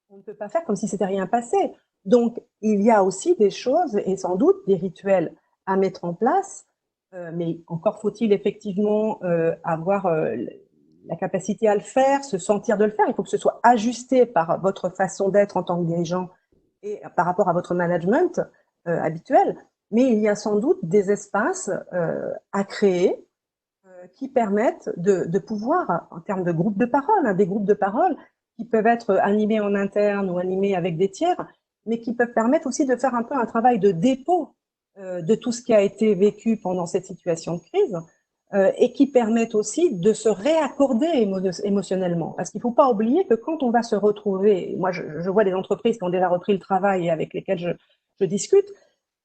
On ne peut pas faire comme si c'était rien passé. Donc, il y a aussi des choses et sans doute des rituels à mettre en place, mais encore faut-il effectivement avoir la capacité à le faire, se sentir de le faire. Il faut que ce soit ajusté par votre façon d'être en tant que dirigeant et par rapport à votre management habituel. Mais il y a sans doute des espaces à créer qui permettent de pouvoir, en termes de groupes de parole, hein, des groupes de parole qui peuvent être animés en interne ou animés avec des tiers, mais qui peuvent permettre aussi de faire un peu un travail de dépôt de tout ce qui a été vécu pendant cette situation de crise et qui permettent aussi de se réaccorder émotionnellement. Parce qu'il ne faut pas oublier que quand on va se retrouver, moi je vois des entreprises qui ont déjà repris le travail et avec lesquelles je discute,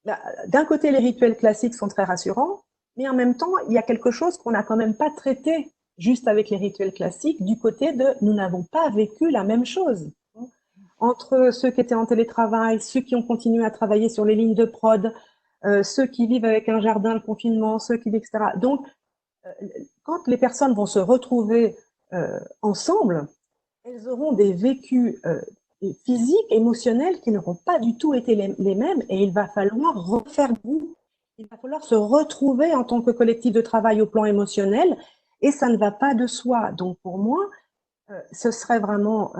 d'un côté les rituels classiques sont très rassurants, mais en même temps il y a quelque chose qu'on n'a quand même pas traité juste avec les rituels classiques du côté de nous n'avons pas vécu la même chose. Entre ceux qui étaient en télétravail, ceux qui ont continué à travailler sur les lignes de prod, ceux qui vivent avec un jardin, le confinement, ceux qui vivent, etc. Donc, quand les personnes vont se retrouver ensemble, elles auront des vécus physiques, émotionnels qui n'auront pas du tout été les mêmes et il va falloir refaire goût. Il va falloir se retrouver en tant que collectif de travail au plan émotionnel et ça ne va pas de soi. Donc pour moi, ce serait vraiment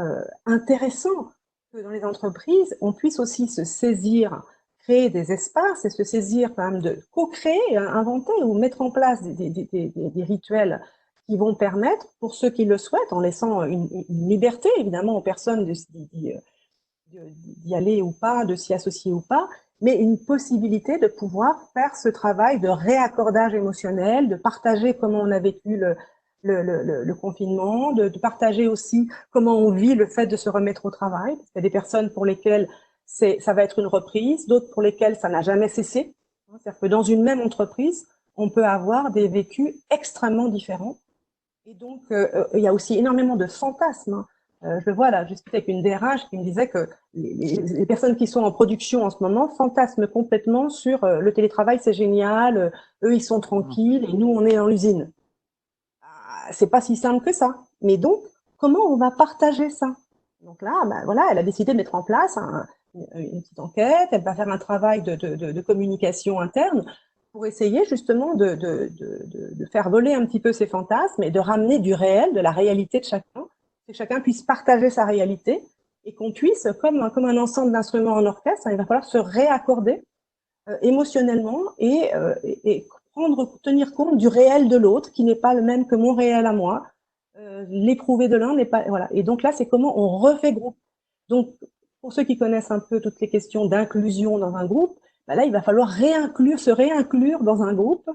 intéressant que dans les entreprises, on puisse aussi se saisir, créer des espaces et se saisir quand même de co-créer, inventer ou mettre en place des rituels qui vont permettre, pour ceux qui le souhaitent, en laissant une liberté évidemment aux personnes d'y aller ou pas, de s'y associer ou pas, mais une possibilité de pouvoir faire ce travail de réaccordage émotionnel, de partager comment on a vécu le confinement, de partager aussi comment on vit le fait de se remettre au travail. Il y a des personnes pour lesquelles ça va être une reprise, d'autres pour lesquelles ça n'a jamais cessé. C'est-à-dire que dans une même entreprise, on peut avoir des vécus extrêmement différents. Et donc, il y a aussi énormément de fantasmes. Je le vois là, je discutais avec une DRH qui me disait que les personnes qui sont en production en ce moment fantasment complètement sur le télétravail, c'est génial, eux ils sont tranquilles et nous on est dans l'usine. C'est pas si simple que ça. Mais donc, comment on va partager ça? Donc là, ben voilà, elle a décidé de mettre en place une petite enquête, elle va faire un travail de communication interne pour essayer justement de faire voler un petit peu ces fantasmes et de ramener du réel, de la réalité de chacun, que chacun puisse partager sa réalité et qu'on puisse, comme un ensemble d'instruments en orchestre, il va falloir se réaccorder émotionnellement et tenir compte du réel de l'autre qui n'est pas le même que mon réel à moi. L'éprouvé de l'un n'est pas... Voilà. Et donc là, c'est comment on refait groupe. Donc, pour ceux qui connaissent un peu toutes les questions d'inclusion dans un groupe, ben là, il va falloir se réinclure dans un groupe,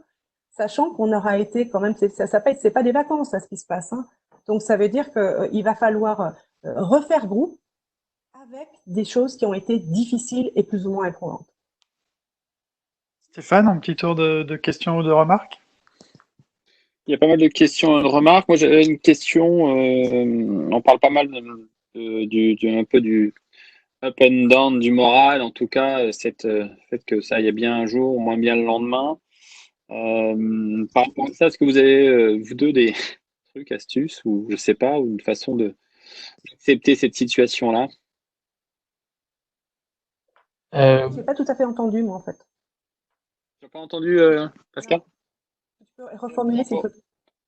sachant qu'on aura été quand même... c'est pas des vacances, là, ce qui se passe. Hein. Donc, ça veut dire qu'il va falloir refaire groupe avec des choses qui ont été difficiles et plus ou moins éprouvantes. Stéphane, un petit tour de questions ou de remarques? Il y a pas mal de questions et de remarques. Moi, j'avais une question. On parle pas mal un peu du up and down du moral, en tout cas, fait que ça aille bien un jour ou moins bien le lendemain. Par rapport à ça, est-ce que vous avez, vous deux, des trucs, astuces, ou je sais pas, ou une façon d'accepter cette situation-là? J'ai pas tout à fait entendu, moi, en fait. Tu n'as pas entendu, Pascal? Non. Tu peux reformuler, s'il te plaît.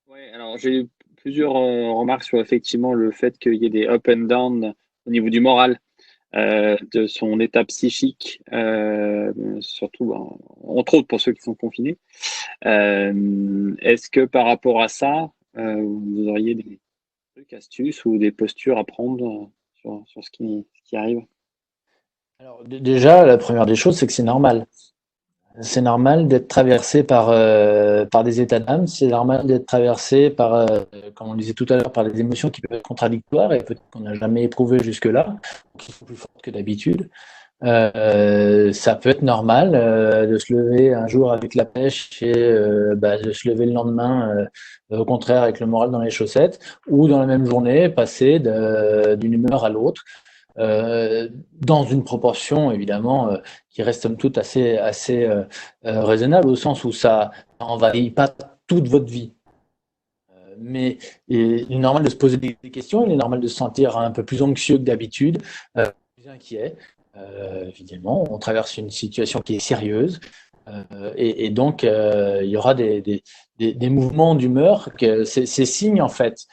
Oui, alors j'ai eu plusieurs remarques sur effectivement le fait qu'il y ait des up and down au niveau du moral, de son état psychique, surtout, entre autres pour ceux qui sont confinés. Est-ce que par rapport à ça, vous auriez des trucs, astuces ou des postures à prendre sur ce qui arrive? Alors, déjà, la première des choses, c'est que c'est normal. C'est normal d'être traversé par des états d'âme, c'est normal d'être traversé par, comme on disait tout à l'heure, par des émotions qui peuvent être contradictoires et peut-être qu'on n'a jamais éprouvé jusque-là, qui sont plus fortes que d'habitude. Ça peut être normal de se lever un jour avec la pêche et de se lever le lendemain, au contraire, avec le moral dans les chaussettes, ou dans la même journée, passer d'une humeur à l'autre, dans une proportion évidemment qui reste somme toute assez raisonnable, au sens où ça n'envahit pas toute votre vie. Mais il est normal de se poser des questions, il est normal de se sentir un peu plus anxieux que d'habitude, plus inquiet. Évidemment, on traverse une situation qui est sérieuse, et donc il y aura des mouvements d'humeur, que c'est signe en fait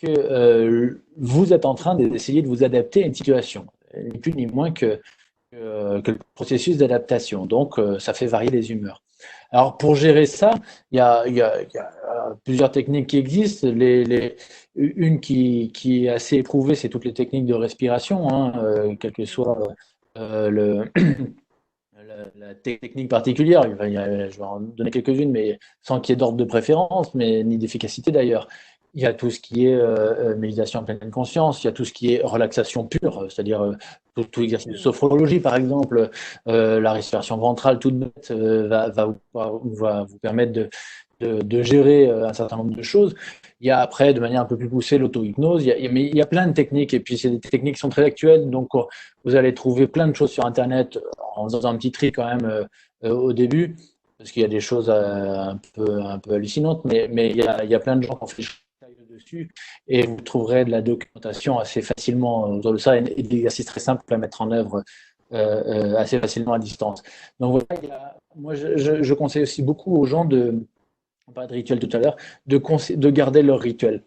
que vous êtes en train d'essayer de vous adapter à une situation, ni plus ni moins que le processus d'adaptation. Donc ça fait varier les humeurs. Alors pour gérer ça, il y a plusieurs techniques qui existent. Une qui est assez éprouvée, c'est toutes les techniques de respiration, hein, quel que soit la technique particulière. Je vais en donner quelques-unes, mais sans qu'il y ait d'ordre de préférence, mais ni d'efficacité d'ailleurs. Il y a tout ce qui est méditation en pleine conscience, il y a tout ce qui est relaxation pure, c'est-à-dire tout exercice de sophrologie par exemple, la respiration ventrale toute bête va vous permettre de gérer un certain nombre de choses. Il y a après, de manière un peu plus poussée, l'auto-hypnose. Mais il y a plein de techniques, et puis c'est des techniques qui sont très actuelles, donc vous allez trouver plein de choses sur Internet en faisant un petit tri quand même au début, parce qu'il y a des choses un peu hallucinantes, mais il y a plein de gens qui ont fait dessus, et vous trouverez de la documentation assez facilement autour de ça, et des exercices très simples à mettre en œuvre assez facilement à distance. Donc voilà, moi je conseille aussi beaucoup aux gens on parlait de rituel tout à l'heure, de garder leur rituel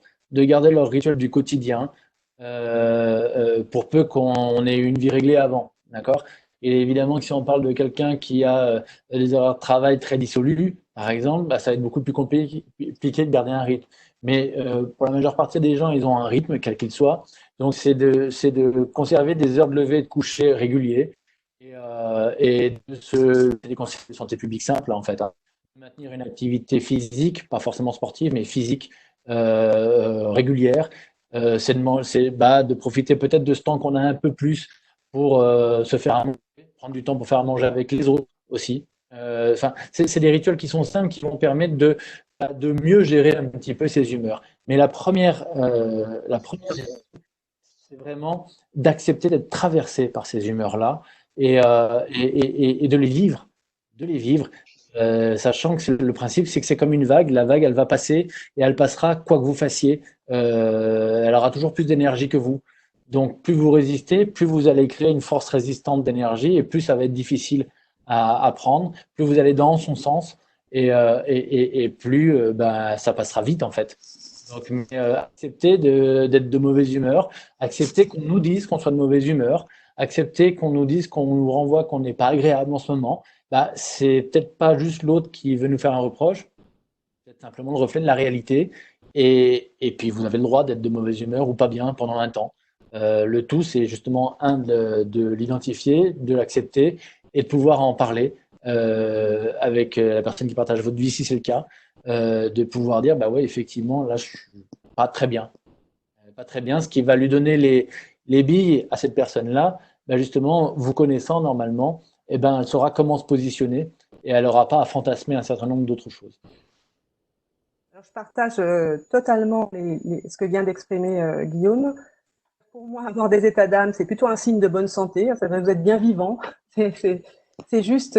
du quotidien, pour peu qu'on ait une vie réglée avant, d'accord? Et évidemment que si on parle de quelqu'un qui a des horaires de travail très dissolus, par exemple, ça va être beaucoup plus compliqué de garder un rythme. Mais pour la majeure partie des gens, ils ont un rythme, quel qu'il soit. Donc c'est de conserver des heures de lever et de coucher réguliers, et c'est des conseils de santé publique simples en fait, hein. Maintenir une activité physique, pas forcément sportive, mais physique, régulière. De profiter peut-être de ce temps qu'on a un peu plus pour se faire à manger, prendre du temps pour faire à manger avec les autres aussi. C'est des rituels qui sont simples, qui vont permettre de mieux gérer un petit peu ses humeurs. Mais la première, c'est vraiment d'accepter d'être traversé par ces humeurs-là, et de les vivre. De les vivre. Sachant que le principe, c'est que c'est comme une vague. La vague, elle va passer et elle passera quoi que vous fassiez. Elle aura toujours plus d'énergie que vous. Donc, plus vous résistez, plus vous allez créer une force résistante d'énergie, et plus ça va être difficile à prendre. Plus vous allez dans son sens, et plus ça passera vite en fait. Donc, accepter d'être de mauvaise humeur, accepter qu'on nous dise qu'on soit de mauvaise humeur, accepter qu'on nous dise, qu'on nous renvoie qu'on n'est pas agréable en ce moment. C'est peut-être pas juste l'autre qui veut nous faire un reproche, c'est simplement le reflet de la réalité. Et puis vous avez le droit d'être de mauvaise humeur ou pas bien pendant un temps. Le tout, c'est justement de l'identifier, de l'accepter, et de pouvoir en parler avec la personne qui partage votre vie, si c'est le cas, de pouvoir dire, bah ouais, effectivement, là, je suis pas très bien. Pas très bien, ce qui va lui donner les billes à cette personne-là, justement, vous connaissant normalement, elle saura comment se positionner, et elle n'aura pas à fantasmer un certain nombre d'autres choses. Alors, je partage totalement ce que vient d'exprimer Guillaume. Pour moi, avoir des états d'âme, c'est plutôt un signe de bonne santé. Ça veut dire que vous êtes bien vivant. C'est juste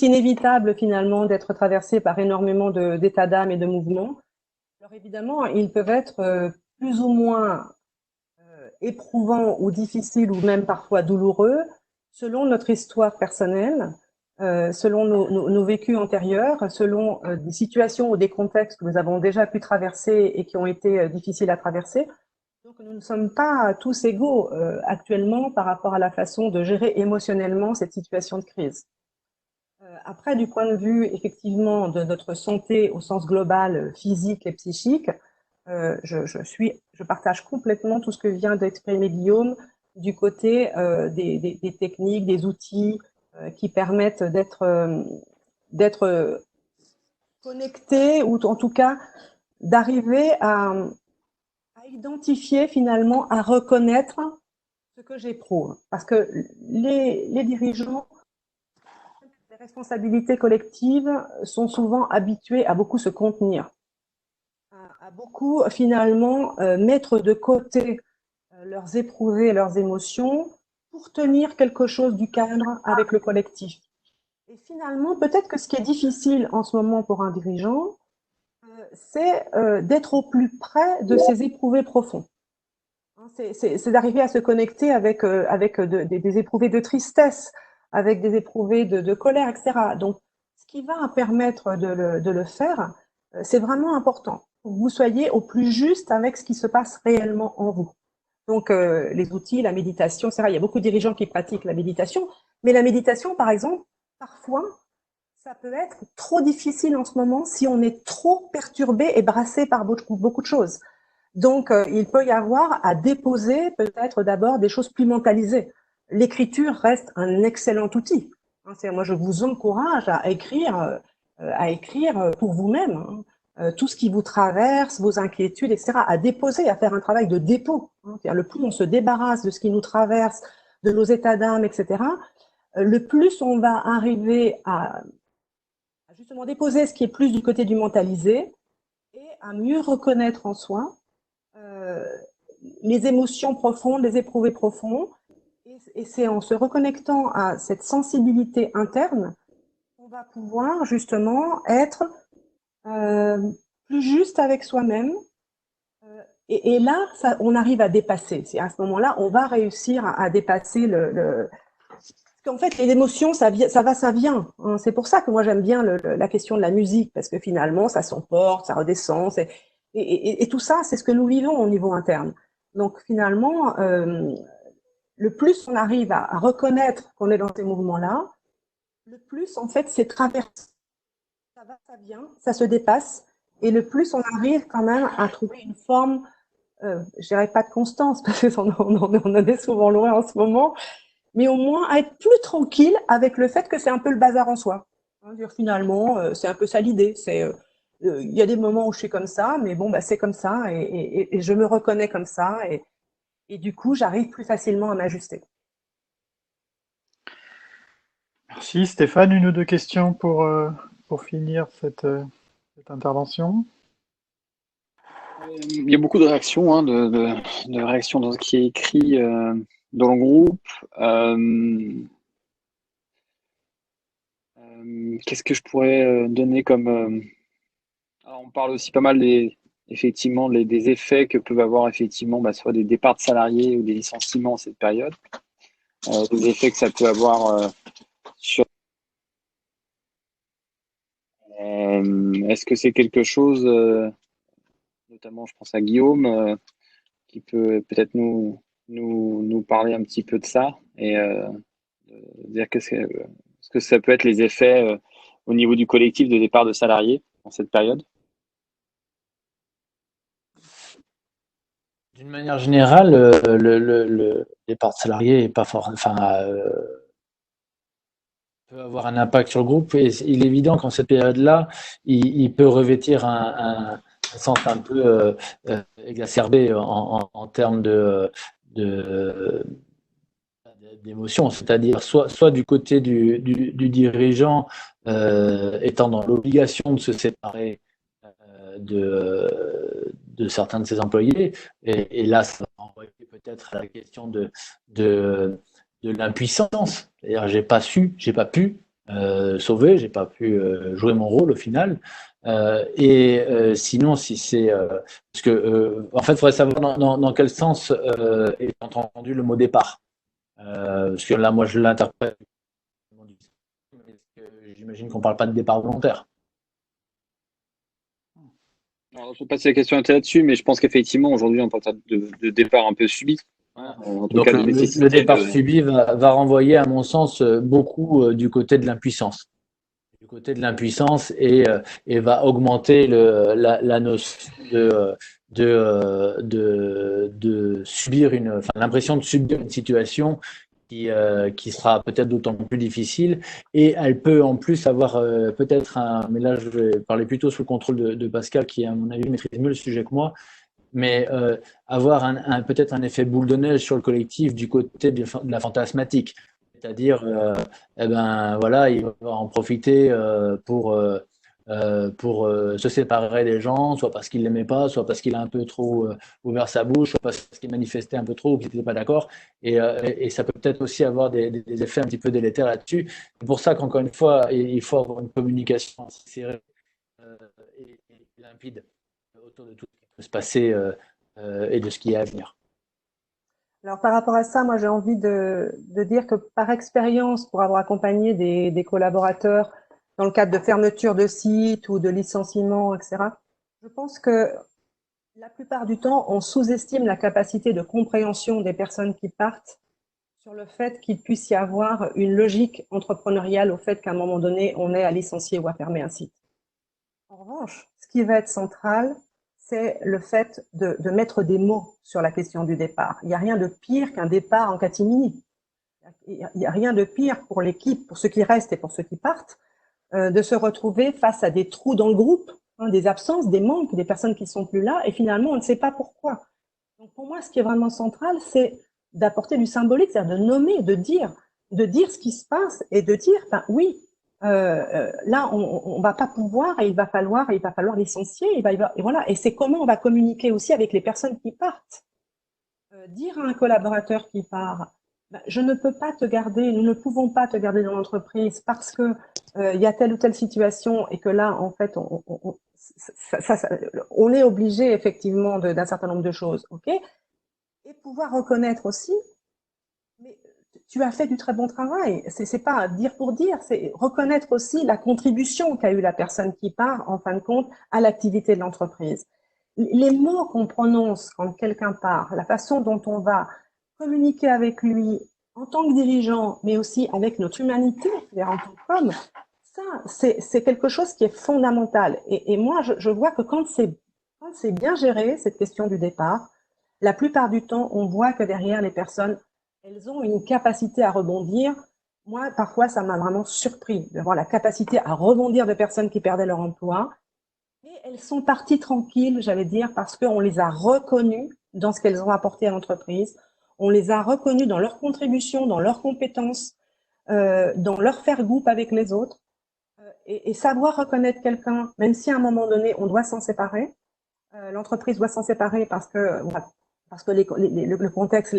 inévitable finalement d'être traversé par énormément d'états d'âme et de mouvements. Alors évidemment, ils peuvent être plus ou moins éprouvants ou difficiles, ou même parfois douloureux, selon notre histoire personnelle, selon nos vécus antérieurs, selon des situations ou des contextes que nous avons déjà pu traverser et qui ont été difficiles à traverser. Donc nous ne sommes pas tous égaux actuellement par rapport à la façon de gérer émotionnellement cette situation de crise. Après, du point de vue effectivement de notre santé au sens global, physique et psychique, je partage complètement tout ce que vient d'exprimer Guillaume du côté des techniques, des outils qui permettent d'être connectés, ou en tout cas d'arriver à identifier finalement, à reconnaître ce que j'éprouve. Parce que les dirigeants, les responsabilités collectives sont souvent habitués à beaucoup se contenir, à beaucoup finalement mettre de côté leurs éprouvés, leurs émotions pour tenir quelque chose du cadre avec le collectif. Et finalement, peut-être que ce qui est difficile en ce moment pour un dirigeant, c'est d'être au plus près de ses éprouvés profonds. C'est d'arriver à se connecter avec des éprouvés de tristesse, avec des éprouvés de colère, etc. Donc, ce qui va permettre de le faire, c'est vraiment important. Que vous soyez au plus juste avec ce qui se passe réellement en vous. Donc, les outils, la méditation, etc. Il y a beaucoup de dirigeants qui pratiquent la méditation, mais la méditation, par exemple, parfois, ça peut être trop difficile en ce moment si on est trop perturbé et brassé par beaucoup de choses. Donc, il peut y avoir à déposer peut-être d'abord des choses plus mentalisées. L'écriture reste un excellent outil. Moi, je vous encourage à écrire pour vous-même tout ce qui vous traverse, vos inquiétudes, etc., à déposer, à faire un travail de dépôt. Le plus on se débarrasse de ce qui nous traverse, de nos états d'âme, etc., le plus on va arriver à justement déposer ce qui est plus du côté du mentalisé et à mieux reconnaître en soi les émotions profondes, les éprouvés profonds. Et c'est en se reconnectant à cette sensibilité interne qu'on va pouvoir justement être plus juste avec soi-même. Et là, on arrive à dépasser. C'est à ce moment-là, on va réussir à dépasser Parce qu'en fait, les émotions, ça va, ça vient. C'est pour ça que moi, j'aime bien la question de la musique, parce que finalement, ça s'emporte, ça redescend. Et tout ça, c'est ce que nous vivons au niveau interne. Donc, finalement, le plus on arrive à reconnaître qu'on est dans ces mouvements-là, le plus, en fait, c'est traversé. Ça va, ça vient, ça se dépasse. Et le plus on arrive quand même à trouver une forme, je dirais pas de constance, parce qu'on en est souvent loin en ce moment, mais au moins à être plus tranquille avec le fait que c'est un peu le bazar en soi. Finalement, c'est un peu ça l'idée. Il y a des moments où je suis comme ça, mais bon, bah, c'est comme ça, et je me reconnais comme ça, et du coup, j'arrive plus facilement à m'ajuster. Merci. Stéphane, une ou deux questions pour finir cette intervention? Il y a beaucoup de réactions, hein, de réactions dans ce qui est écrit dans le groupe. Qu'est-ce que je pourrais donner comme... Alors on parle aussi pas mal effectivement des effets que peuvent avoir effectivement soit des départs de salariés ou des licenciements en cette période. Des effets que ça peut avoir sur... Est-ce que c'est quelque chose, notamment je pense à Guillaume, qui peut peut-être nous parler un petit peu de ça et dire ce que ça peut être les effets au niveau du collectif de départ de salariés en cette période? D'une manière générale, le départ de salarié est pas fort, peut avoir un impact sur le groupe. Et il est évident qu'en cette période-là, il peut revêtir un sens un peu exacerbé en termes d'émotions, c'est-à-dire soit du côté du dirigeant étant dans l'obligation de se séparer de certains de ses employés, et là ça va envoyer peut-être à la question de l'impuissance, c'est-à-dire j'ai pas pu sauver, j'ai pas pu jouer mon rôle au final. Sinon, si c'est parce que en fait, il faudrait savoir dans quel sens est entendu le mot départ. Parce que là, moi, je l'interprète. J'imagine qu'on ne parle pas de départ volontaire. Alors, je ne sais pas si la question était là-dessus, mais je pense qu'effectivement, aujourd'hui, on parle de départ un peu subi. En tout Donc, cas, le départ subi va renvoyer, à mon sens, beaucoup du côté de l'impuissance. Du côté de l'impuissance et va augmenter la notion de subir l'impression de subir une situation qui sera peut-être d'autant plus difficile, et elle peut en plus avoir peut-être mais là je vais parler plutôt sous le contrôle de Pascal qui à mon avis maîtrise mieux le sujet que moi, mais avoir peut-être un effet boule de neige sur le collectif du côté de la fantasmatique. C'est-à-dire, eh ben, voilà, il va en profiter pour se séparer des gens, soit parce qu'il ne l'aimait pas, soit parce qu'il a un peu trop ouvert sa bouche, soit parce qu'il manifestait un peu trop ou qu'il n'était pas d'accord. Et ça peut peut-être aussi avoir des effets un petit peu délétères là-dessus. C'est pour ça qu'encore une fois, il faut avoir une communication serrée et limpide autour de tout ce qui peut se passer et de ce qui est à venir. Alors, par rapport à ça, moi, j'ai envie de dire que par expérience, pour avoir accompagné des collaborateurs dans le cadre de fermeture de sites ou de licenciements, etc., je pense que la plupart du temps, on sous-estime la capacité de compréhension des personnes qui partent sur le fait qu'il puisse y avoir une logique entrepreneuriale au fait qu'à un moment donné, on ait à licencier ou à fermer un site. En revanche, ce qui va être central, c'est le fait de mettre des mots sur la question du départ. Il n'y a rien de pire qu'un départ en catimini. Il n'y a rien de pire pour l'équipe, pour ceux qui restent et pour ceux qui partent, de se retrouver face à des trous dans le groupe, des absences, des manques, des personnes qui ne sont plus là, et finalement, on ne sait pas pourquoi. Donc pour moi, ce qui est vraiment central, c'est d'apporter du symbolique, c'est-à-dire de nommer, de dire ce qui se passe et de dire, ben oui, là, on va pas pouvoir et il va falloir licencier. Et voilà. Et c'est comment on va communiquer aussi avec les personnes qui partent. Dire à un collaborateur qui part, ben, je ne peux pas te garder, nous ne pouvons pas te garder dans l'entreprise parce que il y a telle ou telle situation et que là, en fait, on est obligé effectivement d'un certain nombre de choses, ok? Et pouvoir reconnaître aussi, mais tu as fait du très bon travail. C'est pas dire pour dire, c'est reconnaître aussi la contribution qu'a eu la personne qui part, en fin de compte, à l'activité de l'entreprise. Les mots qu'on prononce quand quelqu'un part, la façon dont on va communiquer avec lui en tant que dirigeant, mais aussi avec notre humanité, en tant qu'homme, ça, c'est quelque chose qui est fondamental. Et moi, je vois que quand c'est bien géré, cette question du départ, la plupart du temps, on voit que derrière les personnes, elles ont une capacité à rebondir. Moi, parfois, ça m'a vraiment surpris de voir la capacité à rebondir de personnes qui perdaient leur emploi. Et elles sont parties tranquilles, j'allais dire, parce qu'on les a reconnues dans ce qu'elles ont apporté à l'entreprise. On les a reconnues dans leur contribution, dans leurs compétences, dans leur faire groupe avec les autres. Et savoir reconnaître quelqu'un, même si à un moment donné, on doit s'en séparer, l'entreprise doit s'en séparer parce que le contexte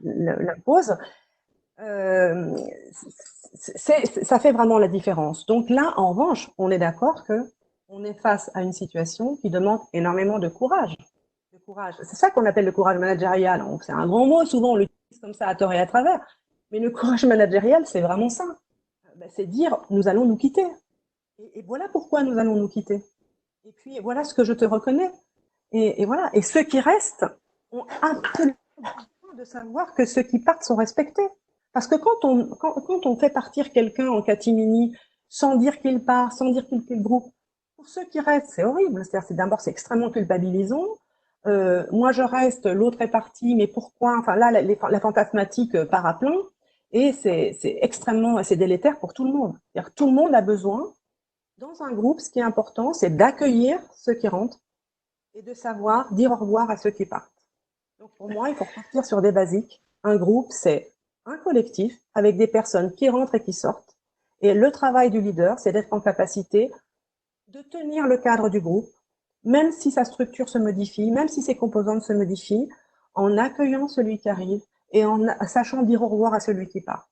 l'impose, ça fait vraiment la différence. Donc là, en revanche, on est d'accord que on est face à une situation qui demande énormément de courage. C'est ça qu'on appelle le courage managérial. C'est un grand mot, souvent on l'utilise comme ça à tort et à travers. Mais le courage managérial, c'est vraiment ça. C'est dire, nous allons nous quitter. Et voilà pourquoi nous allons nous quitter. Et puis voilà ce que je te reconnais. Et voilà. Et ceux qui restent ont absolument besoin de savoir que ceux qui partent sont respectés. Parce que quand on fait partir quelqu'un en catimini sans dire qu'il part, sans dire qu'il quitte le groupe, pour ceux qui restent, c'est horrible. C'est-à-dire, d'abord, c'est extrêmement culpabilisant. Moi, je reste, l'autre est parti, mais pourquoi? Enfin, là, la fantasmatique part à plein. Et c'est extrêmement, c'est délétère pour tout le monde. C'est-à-dire, tout le monde a besoin, dans un groupe, ce qui est important, c'est d'accueillir ceux qui rentrent et de savoir dire au revoir à ceux qui partent. Donc, pour moi, il faut repartir sur des basiques. Un groupe, c'est un collectif avec des personnes qui rentrent et qui sortent. Et le travail du leader, c'est d'être en capacité de tenir le cadre du groupe, même si sa structure se modifie, même si ses composantes se modifient, en accueillant celui qui arrive et en sachant dire au revoir à celui qui part.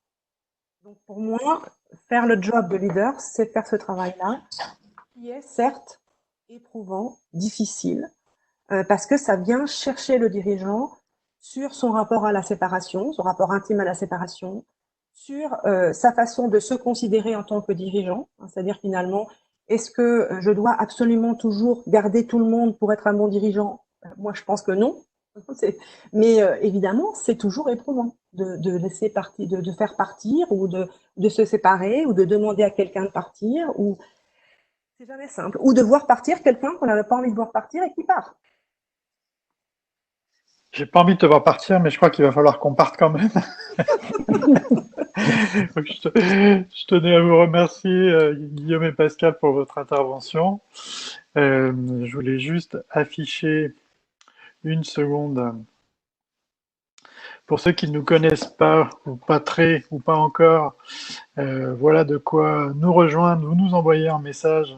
Donc pour moi, faire le job de leader, c'est faire ce travail-là, qui est certes éprouvant, difficile, parce que ça vient chercher le dirigeant sur son rapport à la séparation, son rapport intime à la séparation, sur sa façon de se considérer en tant que dirigeant, c'est-à-dire finalement, est-ce que je dois absolument toujours garder tout le monde pour être un bon dirigeant? Moi, je pense que non. Mais évidemment, c'est toujours éprouvant de laisser partir, de faire partir ou de se séparer ou de demander à quelqu'un de partir ou c'est jamais simple. Ou de voir partir quelqu'un qu'on n'avait pas envie de voir partir et qui part. J'ai pas envie de te voir partir, mais je crois qu'il va falloir qu'on parte quand même. Donc, je tenais à vous remercier, Guillaume et Pascal, pour votre intervention. Je voulais juste afficher une seconde. Pour ceux qui ne nous connaissent pas, ou pas très, ou pas encore, voilà de quoi nous rejoindre ou nous envoyer un message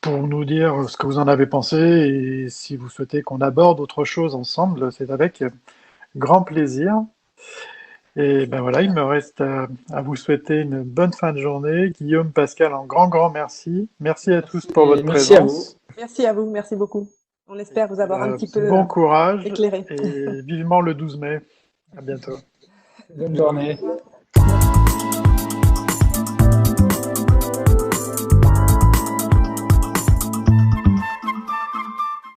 pour nous dire ce que vous en avez pensé et si vous souhaitez qu'on aborde autre chose ensemble, c'est avec grand plaisir. Et ben voilà, il me reste à vous souhaiter une bonne fin de journée. Guillaume, Pascal, un grand merci. Merci à tous pour votre Merci à présence. Merci à vous, merci beaucoup. On espère vous avoir un petit peu Bon courage éclairé. et vivement le 12 mai. À bientôt. Bonne journée. Au revoir.